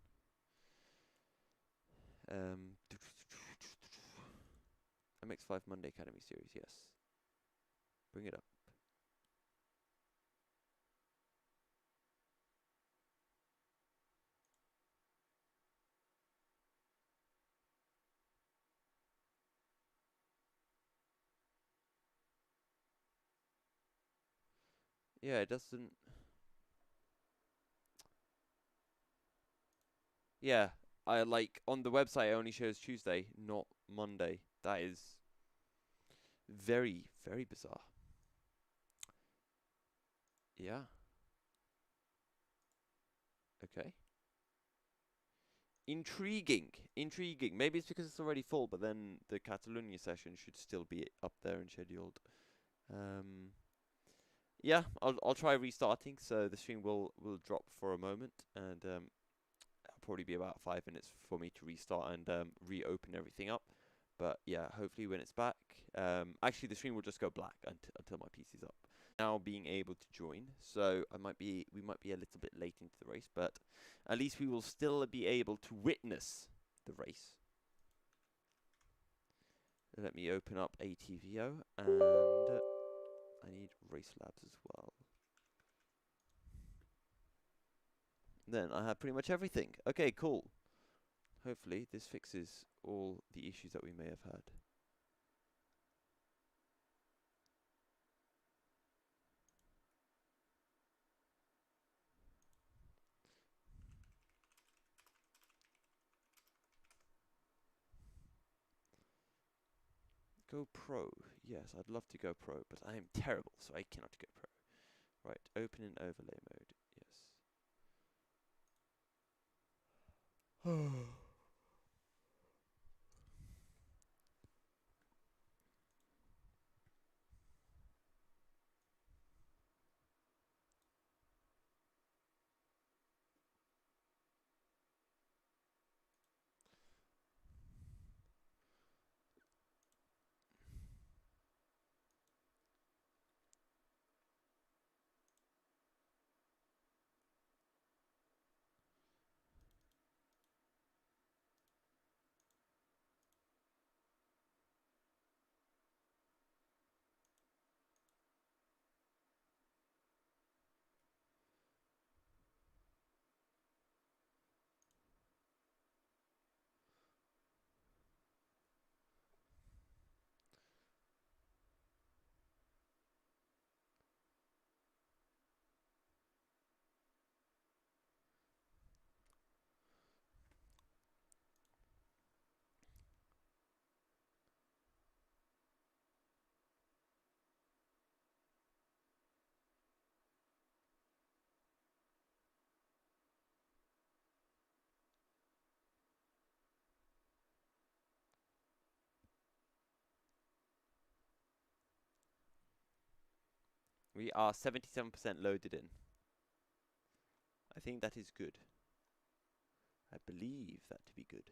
MX5 Monday Academy Series, yes. Bring it up. Yeah, it doesn't... Yeah, I like on the website it only shows Tuesday, not Monday. That is very, very bizarre. Yeah. Okay. Intriguing. Intriguing. Maybe it's because it's already full, but then the Catalonia session should still be up there and scheduled. Yeah, I'll try restarting, so the stream will drop for a moment, and it'll probably be about 5 minutes for me to restart and reopen everything up. But yeah, hopefully when it's back, actually the stream will just go black until my PC's up. Now being able to join, so we might be a little bit late into the race, but at least we will still be able to witness the race. Let me open up ATVO, and I need Race Labs as well. Then I have pretty much everything. Okay, cool. Hopefully this fixes all the issues that we may have had. Go pro. Yes, I'd love to go pro, but I am terrible, so I cannot go pro. Right, open in overlay mode. Yes. We are 77% loaded in. I think that is good. I believe that to be good.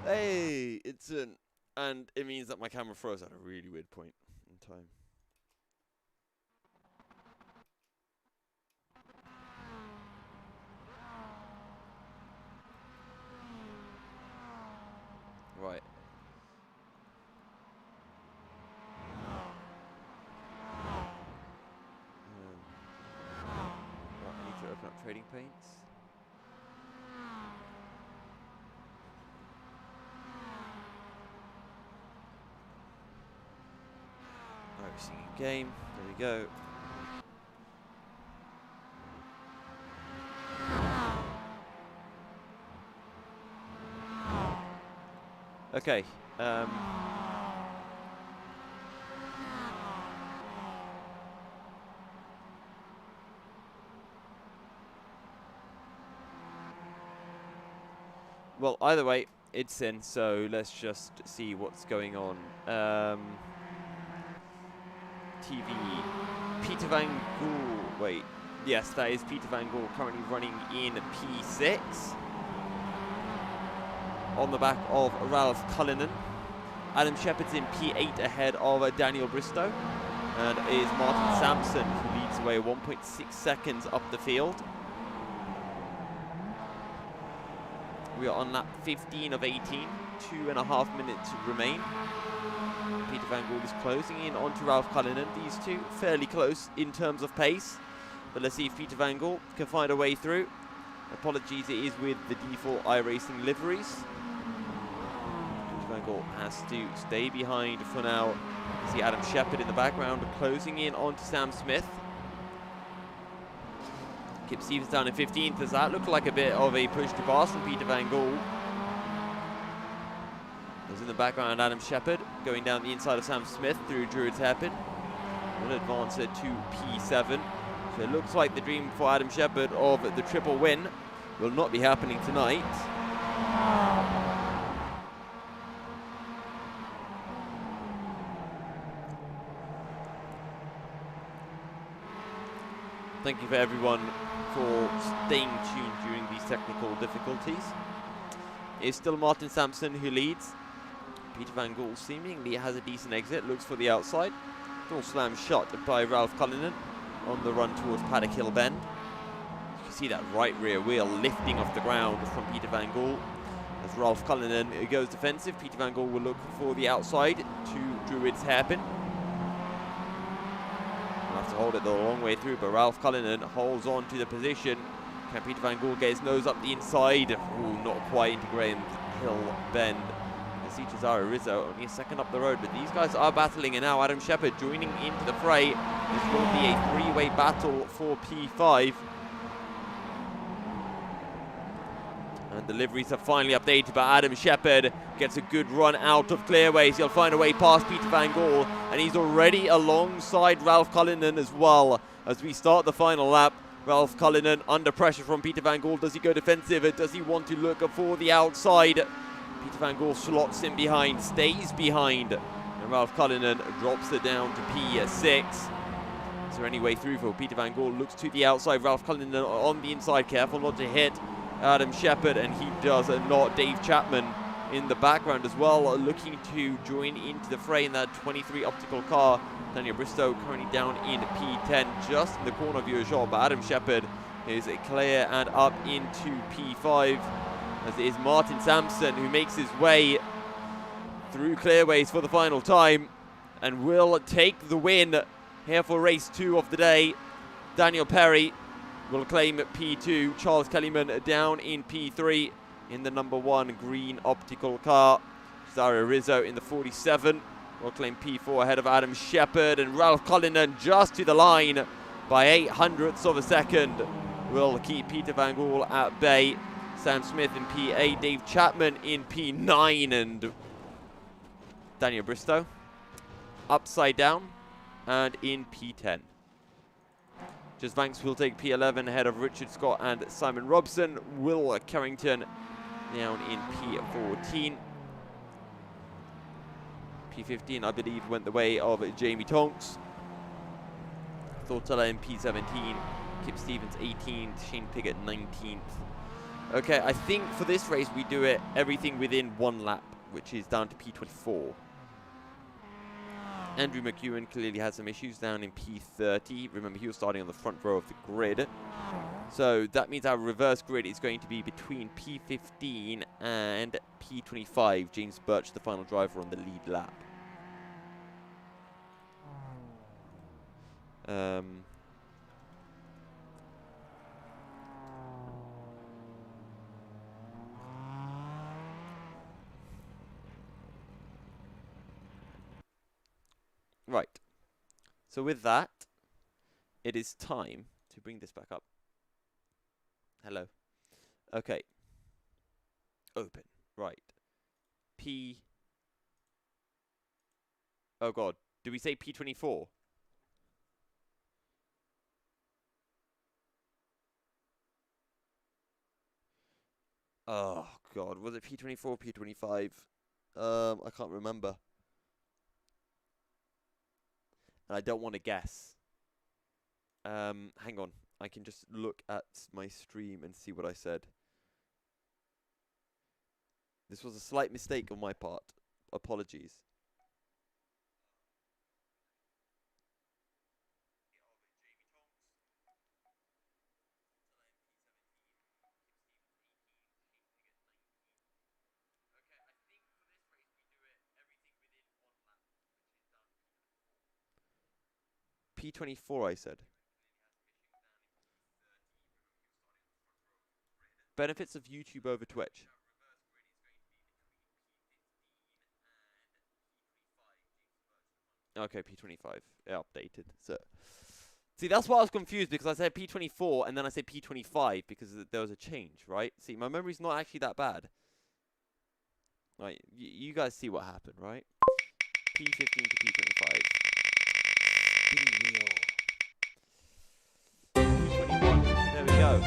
Hey, it's an... And it means that my camera froze at a really weird point in time. Trading paints. Alright, we're seeing a game. There we go. Okay. Well, either way, it's in, so let's just see what's going on. TV. Peter Van Gaal. Wait. Yes, that is Peter Van Gaal currently running in P6. On the back of Ralph Cullinan. Adam Sheppard's in P8 ahead of Daniel Bristow. And it is Martin Sampson who leads away 1.6 seconds up the field. We are on lap 15 of 18, 2.5 minutes remain. Peter Van Gaal is closing in onto Ralph Cullinan. These two fairly close in terms of pace. But let's see if Peter Van Gaal can find a way through. Apologies, it is with the default iRacing liveries. Peter Van Gaal has to stay behind for now. You see Adam Sheppard in the background closing in onto Sam Smith. Kip Stevens down in 15th. Does that look like a bit of a push to pass from Peter Van Gaal? There's in the background Adam Sheppard going down the inside of Sam Smith through Druid's Hairpin. Will advance it to P7. So it looks like the dream for Adam Sheppard of the triple win will not be happening tonight. Thank you for everyone for staying tuned during these technical difficulties. It's still Martin Sampson who leads. Peter Van Gaal seemingly has a decent exit, looks for the outside. Door slam shot by Ralph Cullinan on the run towards Paddock Hill Bend. You can see that right rear wheel lifting off the ground from Peter Van Gaal. As Ralph Cullinan goes defensive, Peter Van Gaal will look for the outside to Druid's Hairpin. To hold it the long way through, but Ralph Cullinan holds on to the position. Can Peter Van Gaal get his nose up the inside? Ooh, not quite into Graham Hill Bend. You see Cesare Rizzo only a second up the road, but these guys are battling, and now Adam Sheppard joining into the fray. This will be a three-way battle for P5. And the liveries are finally updated, but Adam Sheppard gets a good run out of clearways. He'll find a way past Peter Van Gaal, and he's already alongside Ralph Cullinan as well. As we start the final lap, Ralph Cullinan under pressure from Peter Van Gaal. Does he go defensive, or does he want to look for the outside? Peter Van Gaal slots in behind, stays behind, and Ralph Cullinan drops it down to P6. Is there any way through for Peter Van Gaal? Looks to the outside, Ralph Cullinan on the inside, careful not to hit Adam Sheppard, and he does not. Dave Chapman in the background as well, looking to join into the fray in that 23 optical car. Daniel Bristow currently down in P10, just in the corner of your shot, but Adam Sheppard is clear and up into P5, as it is Martin Sampson who makes his way through clearways for the final time and will take the win here for race 2 of the day. Daniel Perry will claim P2. Charles Kellyman down in P3 in the number 1 green optical car. Cesare Rizzo in the 47 will claim P4 ahead of Adam Sheppard, and Ralph Cullinan just to the line by 0.08 of a second will keep Peter Van Gaal at bay. Sam Smith in P8, Dave Chapman in P9, and Daniel Bristow upside down and in P10. Just Vanks will take P11 ahead of Richard Scott and Simon Robson. Will Carrington down in P14. P15, I believe, went the way of Jamie Tonks. Thortella in P17. Kip Stevens 18th. Shane Piggott 19th. Okay, I think for this race we do it everything within 1 lap, which is down to P24. Andrew Mcewen clearly had some issues down in P30. Remember, he was starting on the front row of the grid. So that means our reverse grid is going to be between P15 and P25. James Birch, the final driver, on the lead lap. Right. So with that, it is time to bring this back up. Hello. Okay. Open. Right. P. Oh god. Do we say P24? Oh god. Was it P24 or P25? I can't remember. And I don't want to guess. Hang on. I can just look at my stream and see what I said. This was a slight mistake on my part. Apologies. P24, I said. Benefits of YouTube over Twitch. Okay, P25. Yeah, updated. So, see, that's why I was confused, because I said P24 and then I said P25 because there was a change, right? See, my memory's not actually that bad. Right, you guys see what happened, right? P15 to P25. P21. There we go.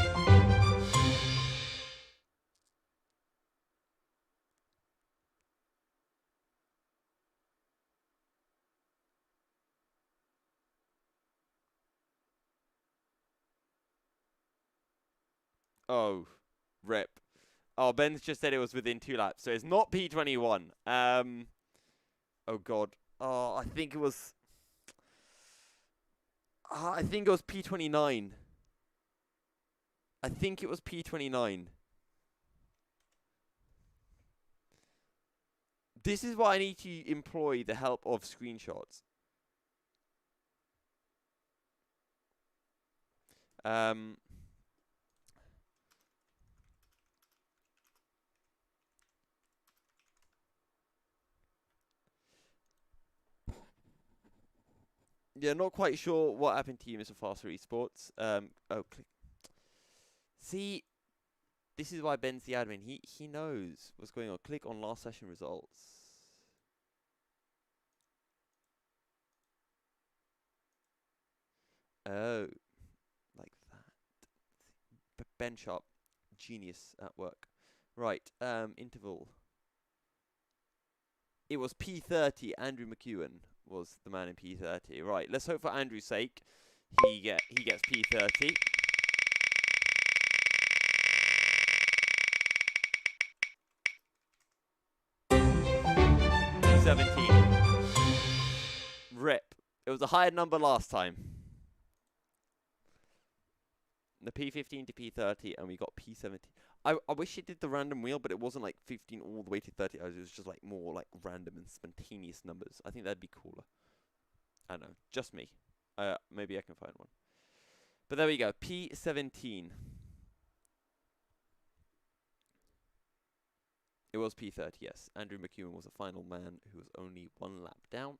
Oh, rip. Oh, Ben's just said it was within 2 laps, so it's not P21. Oh god. Oh, I think it was. I think it was P29. I think it was P29. This is why I need to employ the help of screenshots. Yeah, not quite sure what happened to you, Mr. Faster Esports. Oh, click. See, this is why Ben's the admin. He knows what's going on. Click on last session results. Oh, like that. Ben Sharp, genius at work. Right, interval. It was P30. Andrew Mcewen was the man in P30. Right, let's hope for Andrew's sake he gets P30. P17. Rip. It was a higher number last time. The P15 to P30, and we got P17. I wish it did the random wheel, but it wasn't like 15 all the way to 30. It was just like more like random and spontaneous numbers. I think that'd be cooler. I don't know. Just me. Maybe I can find one. But there we go. P17. It was P30, yes. Andrew Mcewen was the final man who was only 1 lap down.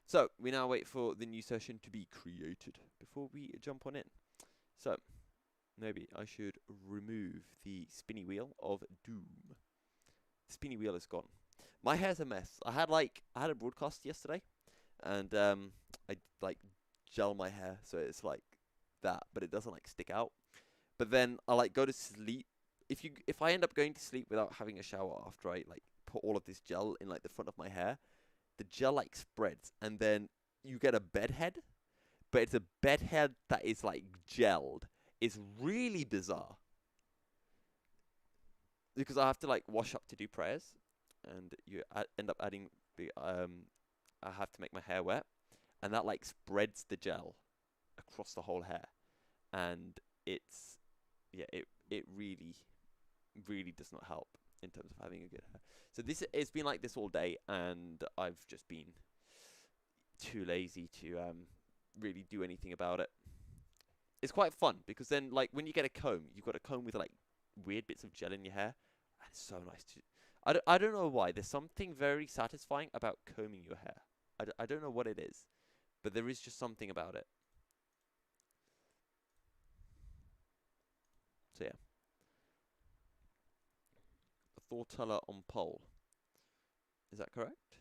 So, we now wait for the new session to be created before we jump on in. So, maybe I should remove the spinny wheel of doom. The spinny wheel is gone. My hair's a mess. I had a broadcast yesterday, and I like gel my hair so it's like that, but it doesn't like stick out. But then I like go to sleep. If I end up going to sleep without having a shower after I like put all of this gel in like the front of my hair, the gel like spreads, and then you get a bed head, but it's a bed head that is like gelled. It's really bizarre because I have to like wash up to do prayers, and you end up adding I have to make my hair wet, and that like spreads the gel across the whole hair, and it's it really does not help in terms of having a good hair. So it's been like this all day, and I've just been too lazy to really do anything about it. It's quite fun because then like when you get a comb, you've got a comb with like weird bits of gel in your hair, and it's so nice to. I don't know why. There's something very satisfying about combing your hair. I don't know what it is, but there is just something about it. So yeah. Thortuller on pole. Is that correct?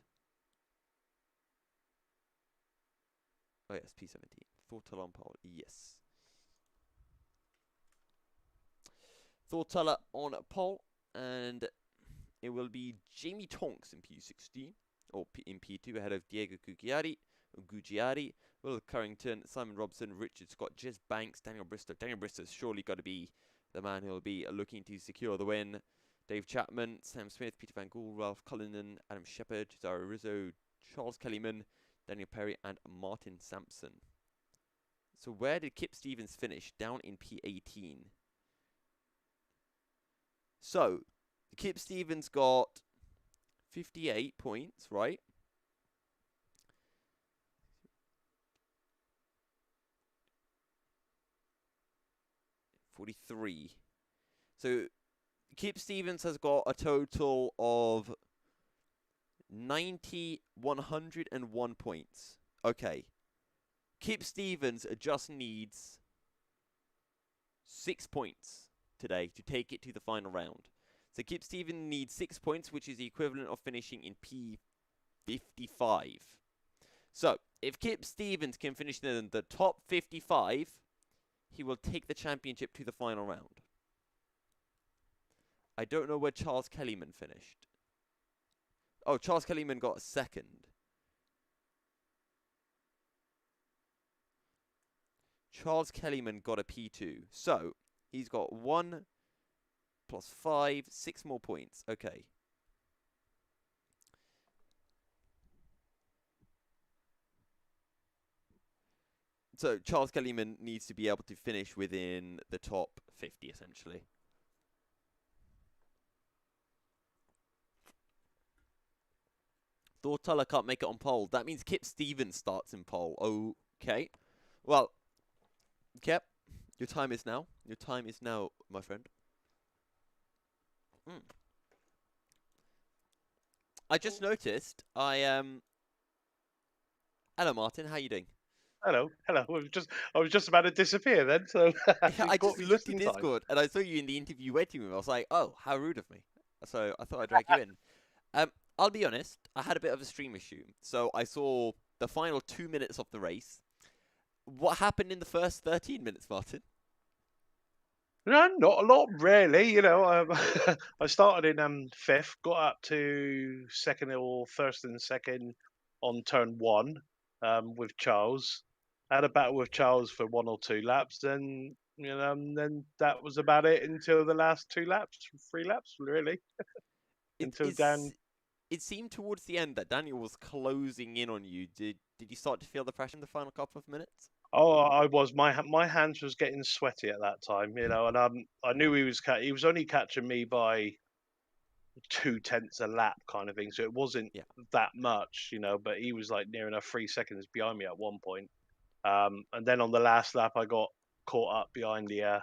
Oh yes, P17. Thortuller on pole. Yes. Thortuller on pole, and it will be Jamie Tonks in P16, or in P2 ahead of Diego Gugiari, Will Carrington, Simon Robson, Richard Scott, Jez Banks, Daniel Bristow. Daniel Bristow's surely got to be the man who will be looking to secure the win. Dave Chapman, Sam Smith, Peter Van Gaal, Ralph Cullinan, Adam Sheppard, Zara Rizzo, Charles Kellyman, Daniel Perry, and Martin Sampson. So where did Kip Stevens finish? Down in P18. So, Kip Stevens got 58 points, right? $43. So, Kip Stevens has got a total of 101 points. Okay. Kip Stevens just needs 6 points today to take it to the final round. So Kip Stevens needs 6 points, which is the equivalent of finishing in P55. So, if Kip Stevens can finish in the top 55, he will take the championship to the final round. I don't know where Charles Kellyman finished. Oh, Charles Kellyman got a second. Charles Kellyman got a P2. So, he's got 1 plus 5, 6 more points. Okay. So, Charles Kellyman needs to be able to finish within the top 50, essentially. Thortuller can't make it on pole. That means Kip Stevens starts in pole. Okay. Well, Kip, your time is now. Your time is now, my friend. I just noticed. Hello, Martin. How you doing? Hello. I was just about to disappear then. So I just looked in Discord and I saw you in the interview waiting room. I was like, oh, how rude of me. So I thought I'd drag you in. I'll be honest. I had a bit of a stream issue, so I saw the final 2 minutes of the race. What happened in the first 13 minutes, Martin? No, not a lot really. You know, I started in fifth, got up to second or first and second on turn one with Charles. Had a battle with Charles for 1 or 2 laps, then then that was about it until the last 2 laps, 3 laps really. It seemed towards the end that Daniel was closing in on you. Did you start to feel the pressure in the final couple of minutes? Oh, I was. My hands was getting sweaty at that time, and I knew he was only catching me by 0.2 a lap, kind of thing. So it wasn't that much, But he was like near enough 3 seconds behind me at one point. And then on the last lap, I got caught up behind the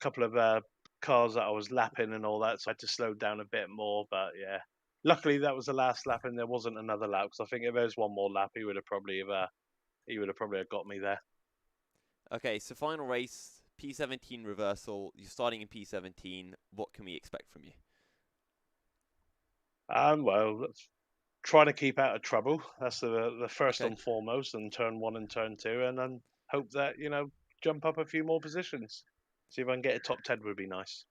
couple of cars that I was lapping and all that, so I had to slow down a bit more. But yeah, luckily that was the last lap, and there wasn't another lap. Because I think if there was one more lap, he would have probably got me there. Okay, so final race, P17 reversal. You're starting in P17. What can we expect from you? Well, try to keep out of trouble. That's the first and foremost, and turn 1 and turn 2, and then hope that jump up a few more positions. See if I can get a top 10 would be nice.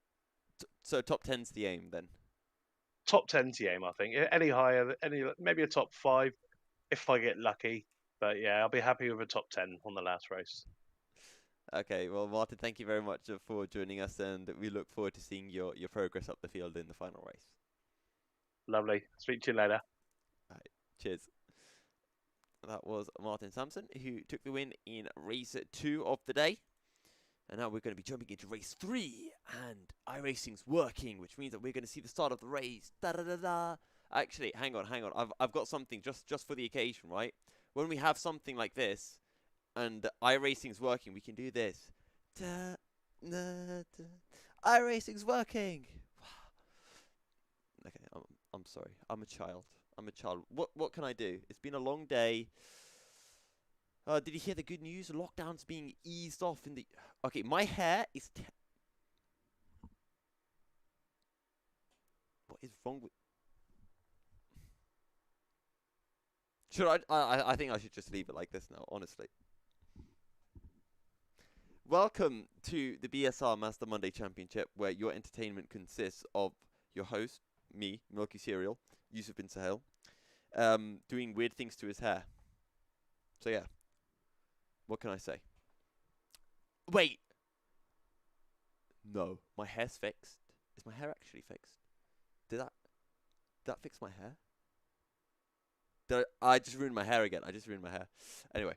So top 10's the aim then. Top 10's the aim, I think. Any higher, maybe a top 5 if I get lucky. But yeah, I'll be happy with a top 10 on the last race. Okay, well, Martin, thank you very much for joining us, and we look forward to seeing your progress up the field in the final race. Lovely. Speak to you later. All right, cheers. That was Martin Sampson, who took the win in race 2 of the day. And now we're going to be jumping into race 3, and iRacing's working, which means that we're going to see the start of the race. Da-da-da-da. Actually, hang on. I've got something just for the occasion, right? When we have something like this, and iRacing's working, we can do this. Da, da, da. iRacing's working. Okay, I'm sorry. I'm a child. I'm a child. What can I do? It's been a long day. Did you hear the good news? Lockdown's being eased off in the... Okay, my hair is... What is wrong with... Should I think I should just leave it like this now, honestly. Welcome to the BSR Master Monday Championship, where your entertainment consists of your host, me, Milky Cereal, Yusuf bin Sahel, doing weird things to his hair. So yeah, what can I say? Wait! No, my hair's fixed. Is my hair actually fixed? Did that fix my hair? I just ruined my hair again. I just ruined my hair. Anyway.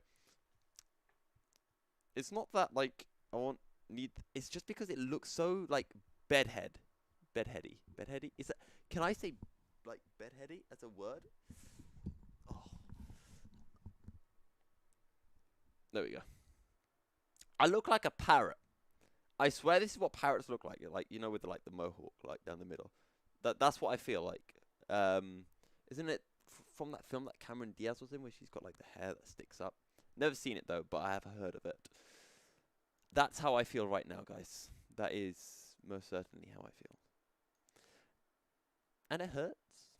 It's not that, like, it's just because it looks so, like, bedheady. Is that, can I say, like, bedheady as a word? Oh. There we go. I look like a parrot. I swear this is what parrots look like. Like, you know, with, the mohawk, like, down the middle. That's what I feel like. Isn't it from that film that Cameron Diaz was in, where she's got, like, the hair that sticks up? Never seen it, though, but I have heard of it. That's how I feel right now, guys. That is most certainly how I feel. And it hurts.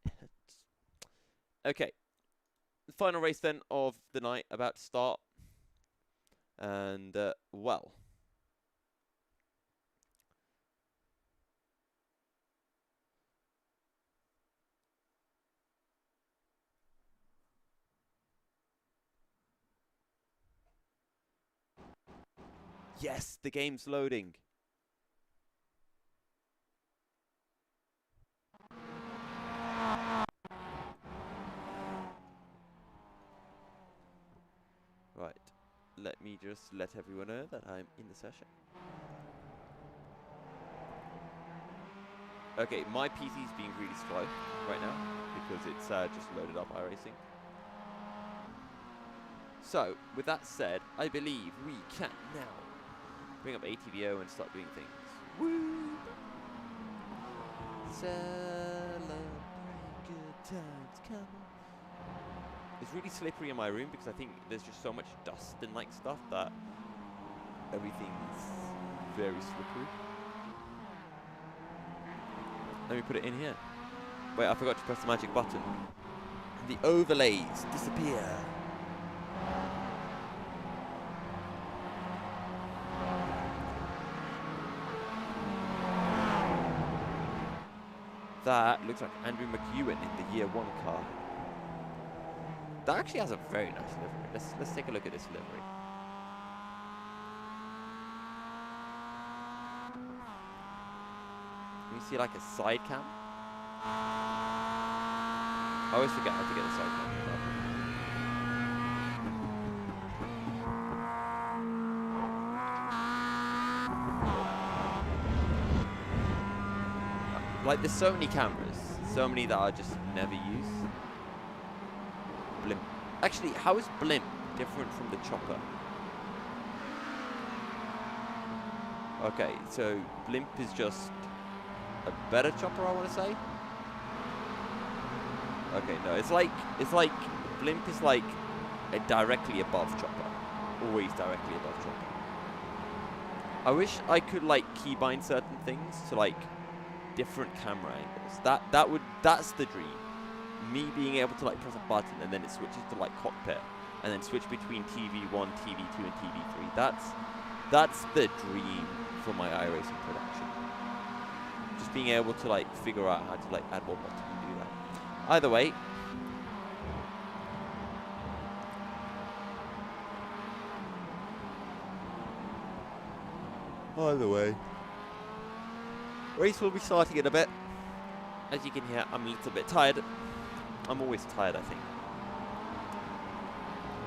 It hurts. Okay. The final race, then, of the night, about to start. And, well... Yes, the game's loading. Right. Let me just let everyone know that I'm in the session. Okay, my PC's being really slow right now because it's just loaded up iRacing. So, with that said, I believe we can now bring up ATVO and start doing things. Woo! Celebrate good times, come on. It's really slippery in my room because I think there's just so much dust and like stuff that everything's very slippery. Let me put it in here. Wait, I forgot to press the magic button. The overlays disappear. That looks like Andrew Mcewen in the Year 1 car. That actually has a very nice livery. Let's take a look at this livery. Can you see like a side cam? I always forget how to get the side cam. Like, there's so many cameras, so many that I just never use. Blimp. Actually, how is Blimp different from the chopper? Okay, so Blimp is just a better chopper, I want to say. Okay, no, it's like Blimp is like a directly above chopper, always directly above chopper. I wish I could like keybind certain things to like different camera angles. That's the dream. Me being able to like press a button and then it switches to like cockpit, and then switch between TV1, TV2, and TV3. That's the dream for my iRacing production. Just being able to like figure out how to like add more button and do that. Either way. Race will be starting in a bit. As you can hear, I'm a little bit tired. I'm always tired, I think.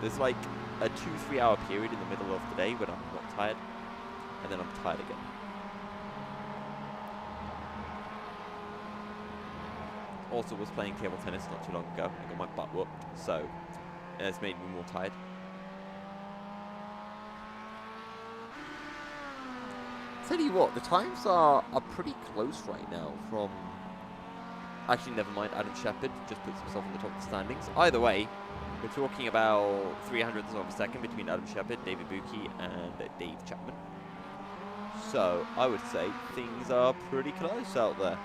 There's like a 2-3 hour period in the middle of the day when I'm not tired, and then I'm tired again. Also was playing table tennis not too long ago. I got my butt whooped, so it's made me more tired. Tell you what, the times are pretty close right now from Actually, never mind. Adam Sheppard just puts himself on the top of the standings. Either way, we're talking about 300ths of a second between Adam Sheppard, David Buki, and Dave Chapman. So I would say things are pretty close out there.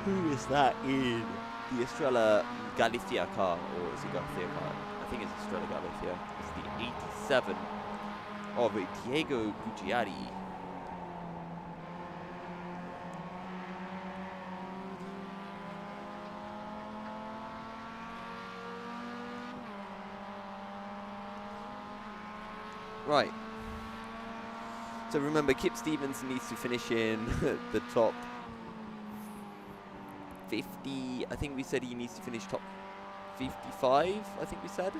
Who is that in the Estrella Galicia car, or is it Galicia car? I think it's Estrella Galicia. It's the 87 of Diego Gucciari. Right. So remember, Kip Stevens needs to finish in the top 50. I think we said he needs to finish top 55, I think we said.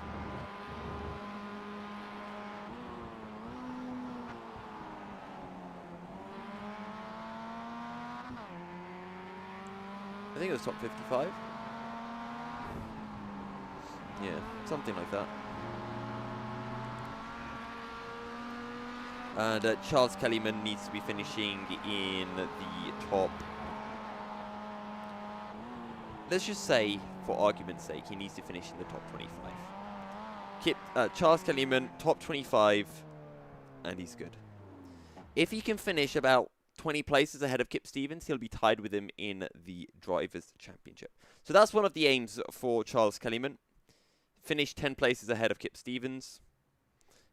I think it was top 55. Yeah, something like that. And Charles Kellyman needs to be finishing in the top. Let's just say, for argument's sake, he needs to finish in the top 25. Charles Kellyman, top 25, and he's good. If he can finish about 20 places ahead of Kip Stevens, he'll be tied with him in the Drivers' Championship. So that's one of the aims for Charles Kellyman. Finish 10 places ahead of Kip Stevens.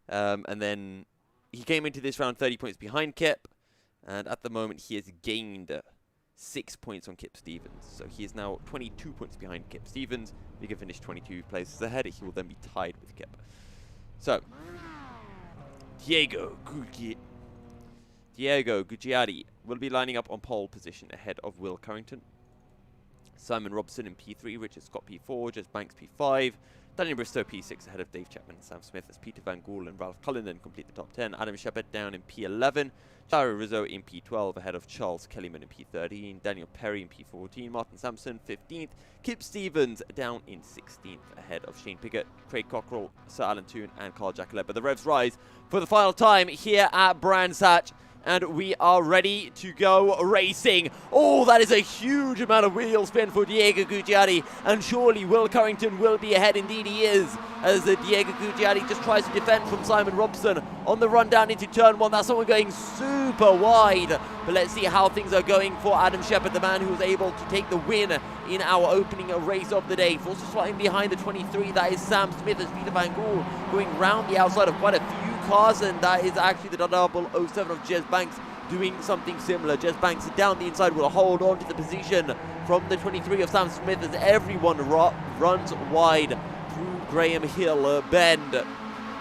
And then he came into this round 30 points behind Kip. And at the moment, he has gained 6 points on Kip Stevens. So he is now 22 points behind Kip Stevens. If he can finish 22 places ahead, he will then be tied with Kip. So, Diego Gucciari will be lining up on pole position ahead of Will Carrington. Simon Robson in P3, Richard Scott P4, Jez Banks P5, Daniel Bristow P6 ahead of Dave Chapman and Sam Smith as Peter Van Gaal and Ralph Cullinan complete the top 10. Adam Sheppard down in P11, Shara Rizzo in P12 ahead of Charles Kellyman in P13, Daniel Perry in P14, Martin Sampson 15th, Kip Stevens down in 16th ahead of Shane Piggott, Craig Cockrell, Sir Alan Toon and Carl Jackalette. But the revs rise for the final time here at Brands Hatch. And we are ready to go racing. Oh, that is a huge amount of wheel spin for Diego Gucciari. And surely Will Carrington will be ahead. Indeed he is. As Diego Gucciari just tries to defend from Simon Robson on the run down into turn 1. That's someone going super wide. But let's see how things are going for Adam Sheppard, the man who was able to take the win in our opening race of the day. Also sliding behind the 23. That is Sam Smith as Peter Van Gaal going round the outside of quite a few cars, and that is actually the 007 of Jez Banks doing something similar. Jez Banks down the inside will hold on to the position from the 23 of Sam Smith as everyone runs wide through Graham Hill Bend.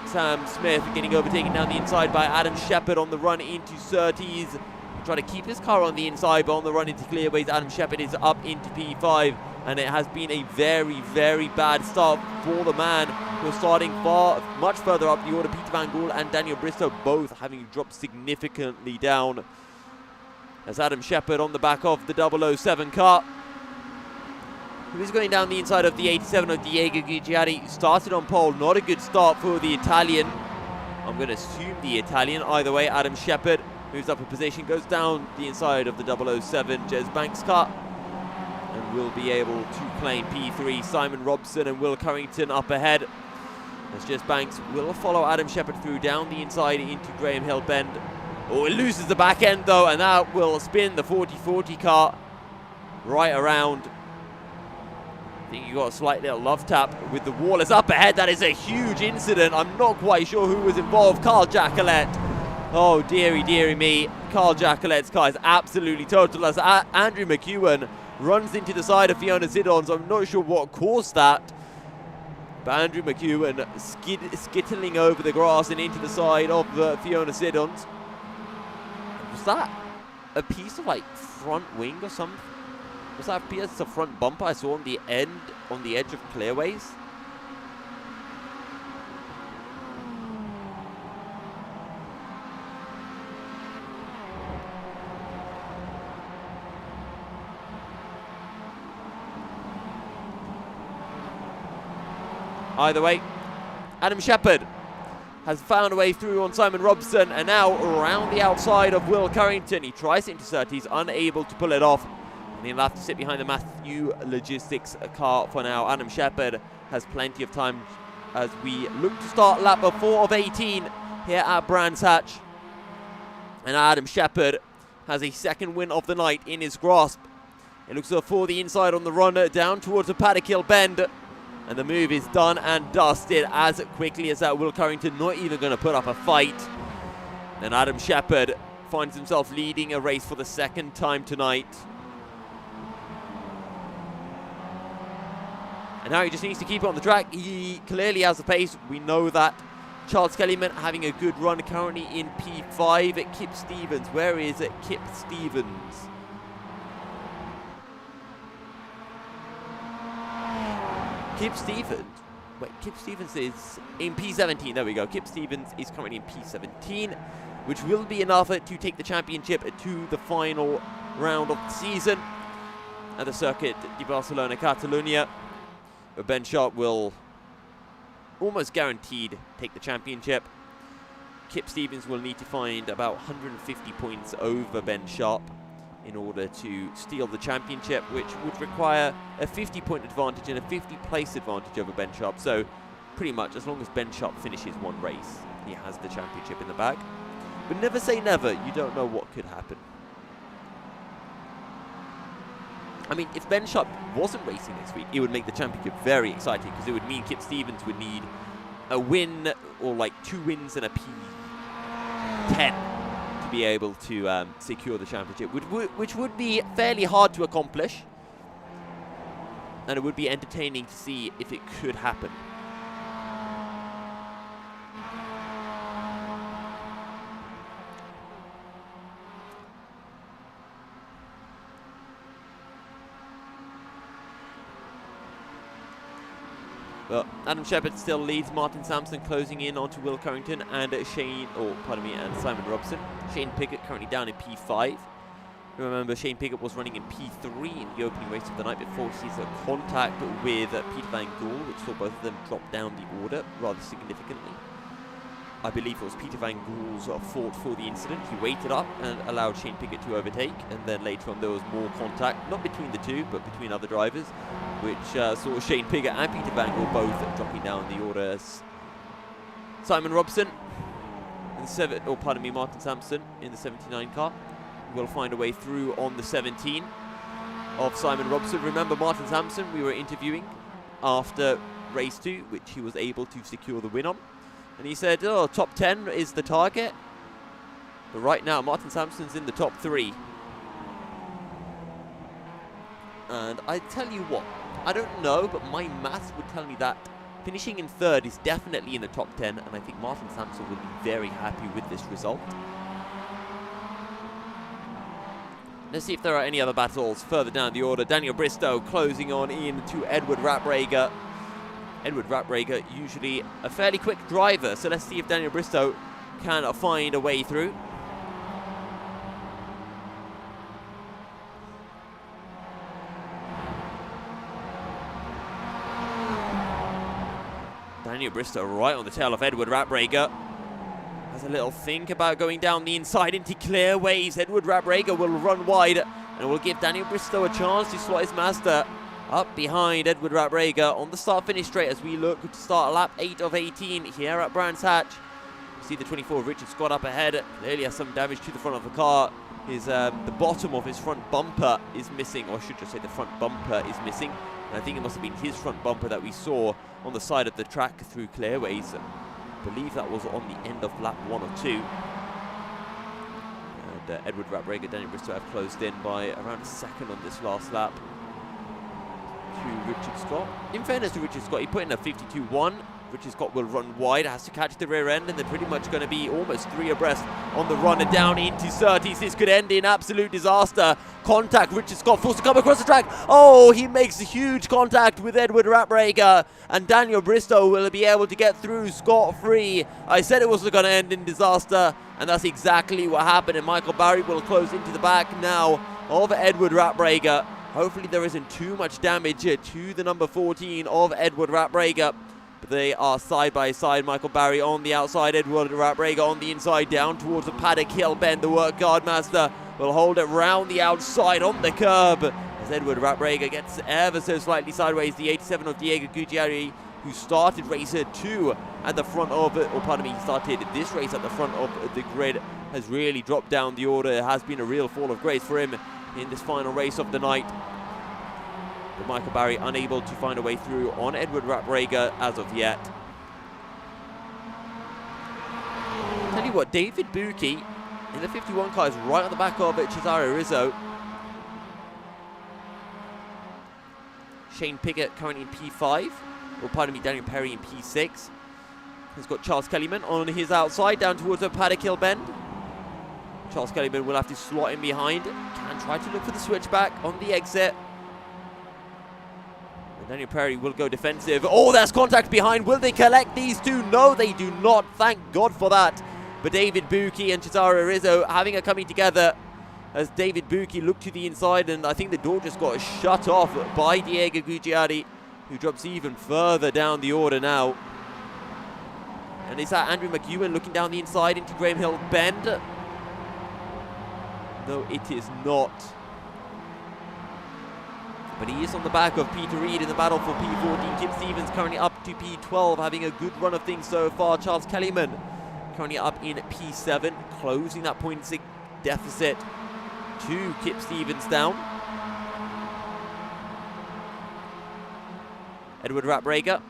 Sam Smith getting overtaken down the inside by Adam Sheppard on the run into Surtees. Trying to keep his car on the inside, but on the run into clearways, Adam Sheppard is up into P5. And it has been a very, very bad start for the man who's starting much further up the order. Peter Van Gaal and Daniel Bristow both having dropped significantly down. As Adam Sheppard on the back of the 007 car, who is going down the inside of the 87 of Diego Gucciari. Started on pole, not a good start for the Italian. I'm going to assume the Italian. Either way, Adam Sheppard moves up a position, goes down the inside of the 007 Jez Banks car. And will be able to claim P3. Simon Robson and Will Carrington up ahead. As Jez Banks will follow Adam Sheppard through down the inside into Graham Hill Bend. Oh, it loses the back end though, and that will spin the 40-40 car right around. I think you got a slight little love tap with the wall. It's up ahead. That is a huge incident. I'm not quite sure who was involved. Carl Jackalette. Oh, dearie, dearie me. Carl Jackalette's car is absolutely total. As Andrew Mcewen runs into the side of Fiona Siddons. I'm not sure what caused that. But Andrew Mcewen skittling over the grass and into the side of Fiona Siddons. Was that a piece of like front wing or something? Was that a piece of front bumper I saw on the edge of clearways? Either way, Adam Sheppard has found a way through on Simon Robson, and now around the outside of Will Carrington. He tries to intercept, he's unable to pull it off, and he'll have to sit behind the Matthew Logistics car for now. Adam Sheppard has plenty of time as we look to start lap 4 of 18 here at Brands Hatch. And Adam Sheppard has a second win of the night in his grasp. It looks for the inside on the run down towards the Paddock Hill bend. And the move is done and dusted as quickly as that. Will Carrington not even going to put up a fight. And Adam Sheppard finds himself leading a race for the second time tonight. And now he just needs to keep it on the track. He clearly has the pace. We know that. Charles Kellyman having a good run currently in P5. Kip Stevens. Where is it? Kip Stevens. Kip Stevens. Wait, Kip Stevens is in P17. There we go. Kip Stevens is currently in P17, which will be enough to take the championship to the final round of the season at the Circuit de Barcelona, Catalunya. Ben Sharp will almost guaranteed take the championship. Kip Stevens will need to find about 150 points over Ben Sharp in order to steal the championship, which would require a 50-point advantage and a 50-place advantage over Ben Sharp. So pretty much as long as Ben Sharp finishes one race, he has the championship in the bag. But never say never, you don't know what could happen. I mean, if Ben Sharp wasn't racing next week, it would make the championship very exciting, because it would mean Kip Stevens would need a win or like 2 wins and a P10 to be able to secure the championship, which would be fairly hard to accomplish. And it would be entertaining to see if it could happen. Well, Adam Sheppard still leads. Martin Sampson closing in onto Will Carrington and and Simon Robson. Shane Pickett currently down in P5. Remember, Shane Pickett was running in P3 in the opening race of the night before his contact with Peter Van Gaal, which saw both of them drop down the order rather significantly. I believe it was Peter Van Gaal's fault for the incident. He waited up and allowed Shane Pickett to overtake, and then later on there was more contact, not between the two, but between other drivers, which saw Shane Pickett and Peter Van Gaal both dropping down the order as Simon Robson, Martin Sampson in the 79 car will find a way through on the 17 of Simon Robson. Remember, Martin Sampson we were interviewing after race 2, which he was able to secure the win on. And he said, oh, top 10 is the target. But right now, Martin Sampson's in the top 3. And I tell you what, I don't know, but my maths would tell me that finishing in 3rd is definitely in the top 10. And I think Martin Sampson will be very happy with this result. Let's see if there are any other battles further down the order. Daniel Bristow closing on in to Edward Raprager. Edward Raprager, usually a fairly quick driver, so let's see if Daniel Bristow can find a way through. Daniel Bristow right on the tail of Edward Raprager. Has a little think about going down the inside into clear ways. Edward Raprager will run wide and will give Daniel Bristow a chance to slot his master up behind Edward Raprager on the start-finish straight as we look to start lap 8 of 18 here at Brands Hatch. You see the 24 of Richard Scott up ahead. Clearly has some damage to the front of the car. The bottom of his front bumper is missing, or I should just say the front bumper is missing. And I think it must have been his front bumper that we saw on the side of the track through Clearways. I believe that was on the end of lap 1 or 2. And Edward Raprager and Daniel Bristow have closed in by around a second on this last lap to Richard Scott. In fairness to Richard Scott, he put in a 52.1. Richard Scott will run wide, has to catch the rear end, and they're pretty much going to be almost 3 abreast on the run and down into Surtees. This could end in absolute disaster. Contact, Richard Scott forced to come across the track. Oh, he makes a huge contact with Edward Raprager, and Daniel Bristow will be able to get through scot-free. I said it was going to end in disaster, and that's exactly what happened, and Michael Barry will close into the back now of Edward Raprager. Hopefully there isn't too much damage to the number 14 of Edward Raprager. But they are side by side. Michael Barry on the outside, Edward Raprega on the inside, down towards the paddock hill bend. The work guard master will hold it round the outside on the curb as Edward Raprega gets ever so slightly sideways. The 87 of Diego Guggiari, who started racer 2 at the front of it, or pardon me, he started this race at the front of the grid, has really dropped down the order. It has been a real fall of grace for him in this final race of the night. But Michael Barry unable to find a way through on Edward Raprega as of yet. Tell you what, David Buki in the 51 car is right on the back of Cesare Rizzo. Shane Piggott currently in P5, or pardon me, Daniel Perry in P6. He's got Charles Kellyman on his outside down towards the paddock hill bend. Charles Kellyman will have to slot in behind. Can try to look for the switchback on the exit. Daniel Perry will go defensive. Oh, there's contact behind. Will they collect these two? No, they do not. Thank God for that. But David Buki and Cesare Rizzo having a coming together as David Buki looked to the inside, and I think the door just got shut off by Diego Guggiari, who drops even further down the order now. And is that Andrew Mcewen looking down the inside into Graham Hill Bend? No, it is not. But he is on the back of Peter Reid in the battle for P14. Kip Stevens currently up to P12, having a good run of things so far. Charles Kellyman currently up in P7, closing that points deficit to Kip Stevens down. Edward Raprega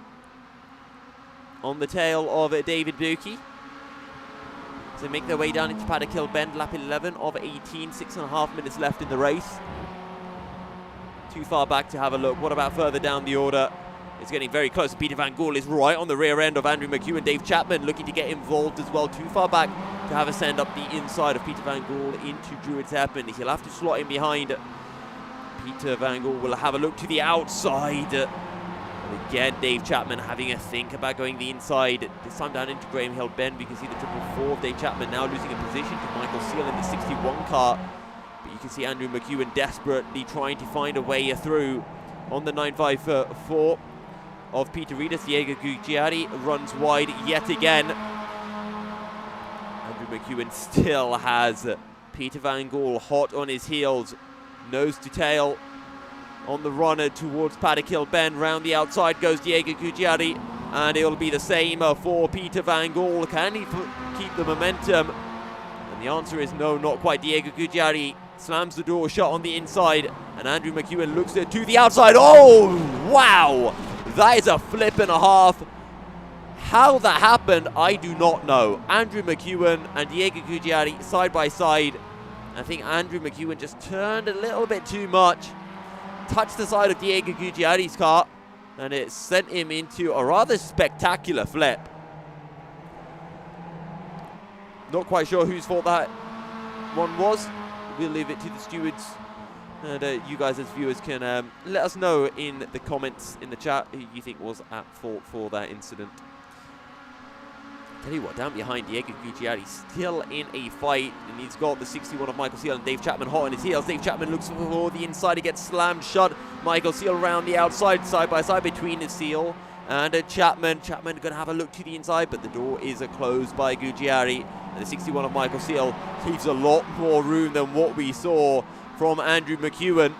on the tail of David Buki. So they make their way down into Paddock Hill Bend, lap 11 of 18, 6.5 minutes left in the race. Too far back to have a look. What about further down the order? It's getting very close. Peter Van Gaal is right on the rear end of Andrew Mcewen. Dave Chapman looking to get involved as well. Too far back to have a send up the inside of Peter Van Gaal into Druids Happen. He'll have to slot in behind. Peter Van Gaal will have a look to the outside. And again, Dave Chapman having a think about going the inside. This time down into Graham Hill Bend. We can see the 444 of Dave Chapman now losing a position to Michael Seal in the 61 car. But you can see Andrew Mcewen desperately trying to find a way through on the 954 of Peter Reid. Diego Guggiari runs wide yet again. Andrew Mcewen still has Peter Van Gaal hot on his heels, nose to tail on the runner towards Paddock Hill Bend. Round the outside goes Diego Guggiari, and it will be the same for Peter Van Gaal. Can he keep the momentum? And the answer is no, not quite. Diego Guggiari slams the door shut on the inside, and Andrew Mcewen looks to the outside. Oh, wow! That is a flip and a half. How that happened, I do not know. Andrew Mcewen and Diego Guggiari side by side. I think Andrew Mcewen just turned a little bit too much, touched the side of Diego Guggiari's car, and it sent him into a rather spectacular flip. Not quite sure whose fault that one was. We'll leave it to the stewards, and you guys as viewers can let us know in the comments in the chat who you think was at fault for that incident. Tell you what, down behind, Diego Guggiari still in a fight, and he's got the 61 of Michael Seal and Dave Chapman hot on his heels. Dave Chapman looks for the inside, he gets slammed shut. Michael Seal around the outside, side by side between the Seal and Chapman. Chapman going to have a look to the inside, but the door is closed by Guggiari. And the 61 of Michael Seal leaves a lot more room than what we saw from Andrew Mcewen.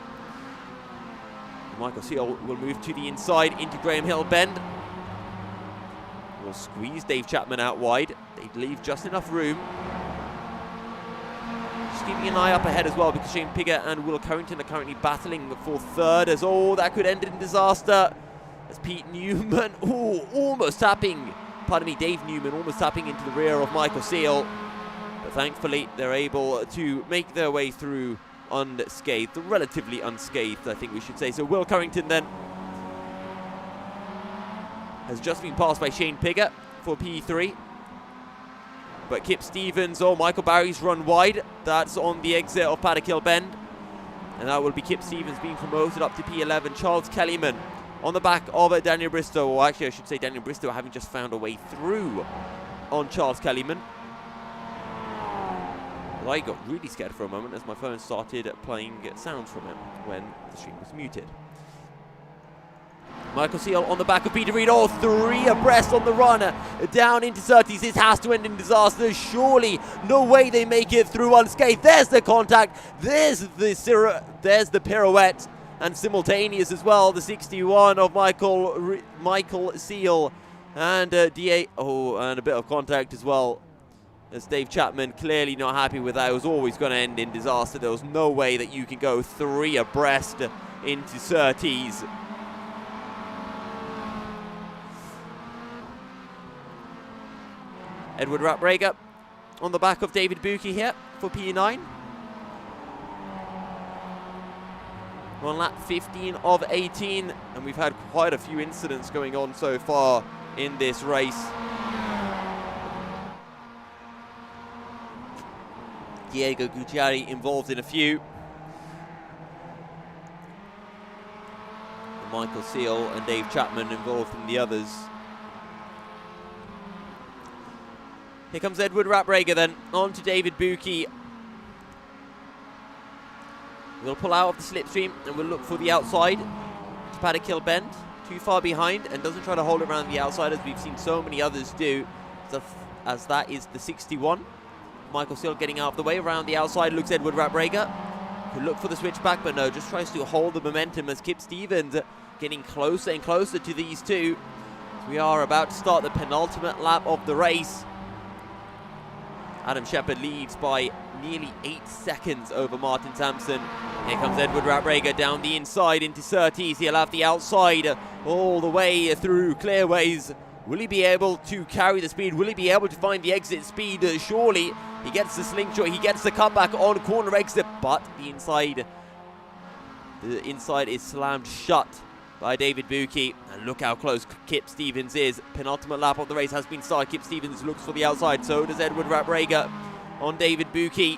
Michael Seal will move to the inside into Graham Hill Bend. Will squeeze Dave Chapman out wide. They leave just enough room. Just keeping an eye up ahead as well, because Shane Piggott and Will Carrington are currently battling for third, as that could end in disaster. As Pete Newman, almost tapping, pardon me, Dave Newman almost tapping into the rear of Michael Seal. But thankfully, they're able to make their way through unscathed, relatively unscathed, I think we should say. So Will Carrington then has just been passed by Shane Piggott for P3. But Kip Stevens, Michael Barry's run wide. That's on the exit of Paddock Hill Bend. And that will be Kip Stevens being promoted up to P11. Charles Kellyman on the back of Daniel Bristow, or actually I should say Daniel Bristow having just found a way through on Charles Kellyman. Well, I got really scared for a moment as my phone started playing sounds from him when the stream was muted. Michael Seal on the back of Peter Reid. Oh, 3 abreast on the run. Down into Surtees. This has to end in disaster. Surely, no way they make it through unscathed. There's the contact. There's the pirouette. And simultaneous as well, the 61 of Michael Seal. And DA. Oh, and a bit of contact as well. As Dave Chapman clearly not happy with that. It was always going to end in disaster. There was no way that you can go 3 abreast into Surtees. Edward Ratbrager on the back of David Buki here for P9. On lap 15 of 18, and we've had quite a few incidents going on so far in this race. Diego Gucciari involved in a few. Michael Seal and Dave Chapman involved in the others. Here comes Edward Ratbrager then, on to David Buki. We'll pull out of the slipstream and we'll look for the outside to Paddock Hill Bend. Too far behind and doesn't try to hold it around the outside as we've seen so many others do, as that is the 61. Michael Seal getting out of the way around the outside, looks Edward Ratbrager. Could look for the switchback, but no, just tries to hold the momentum as Kip Stevens getting closer and closer to these two. We are about to start the penultimate lap of the race. Adam Sheppard leads by nearly 8 seconds over Martin Sampson. Here comes Edward Ratbrager down the inside into Surtees. He'll have the outside all the way through Clearways. Will he be able to carry the speed? Will he be able to find the exit speed? Surely. He gets the slingshot. He gets the cutback on corner exit, but the inside is slammed shut by David Buki. And look how close Kip Stevens is. Penultimate lap of the race has been started. Kip Stevens looks for the outside. So does Edward Ratbrager on David Buki.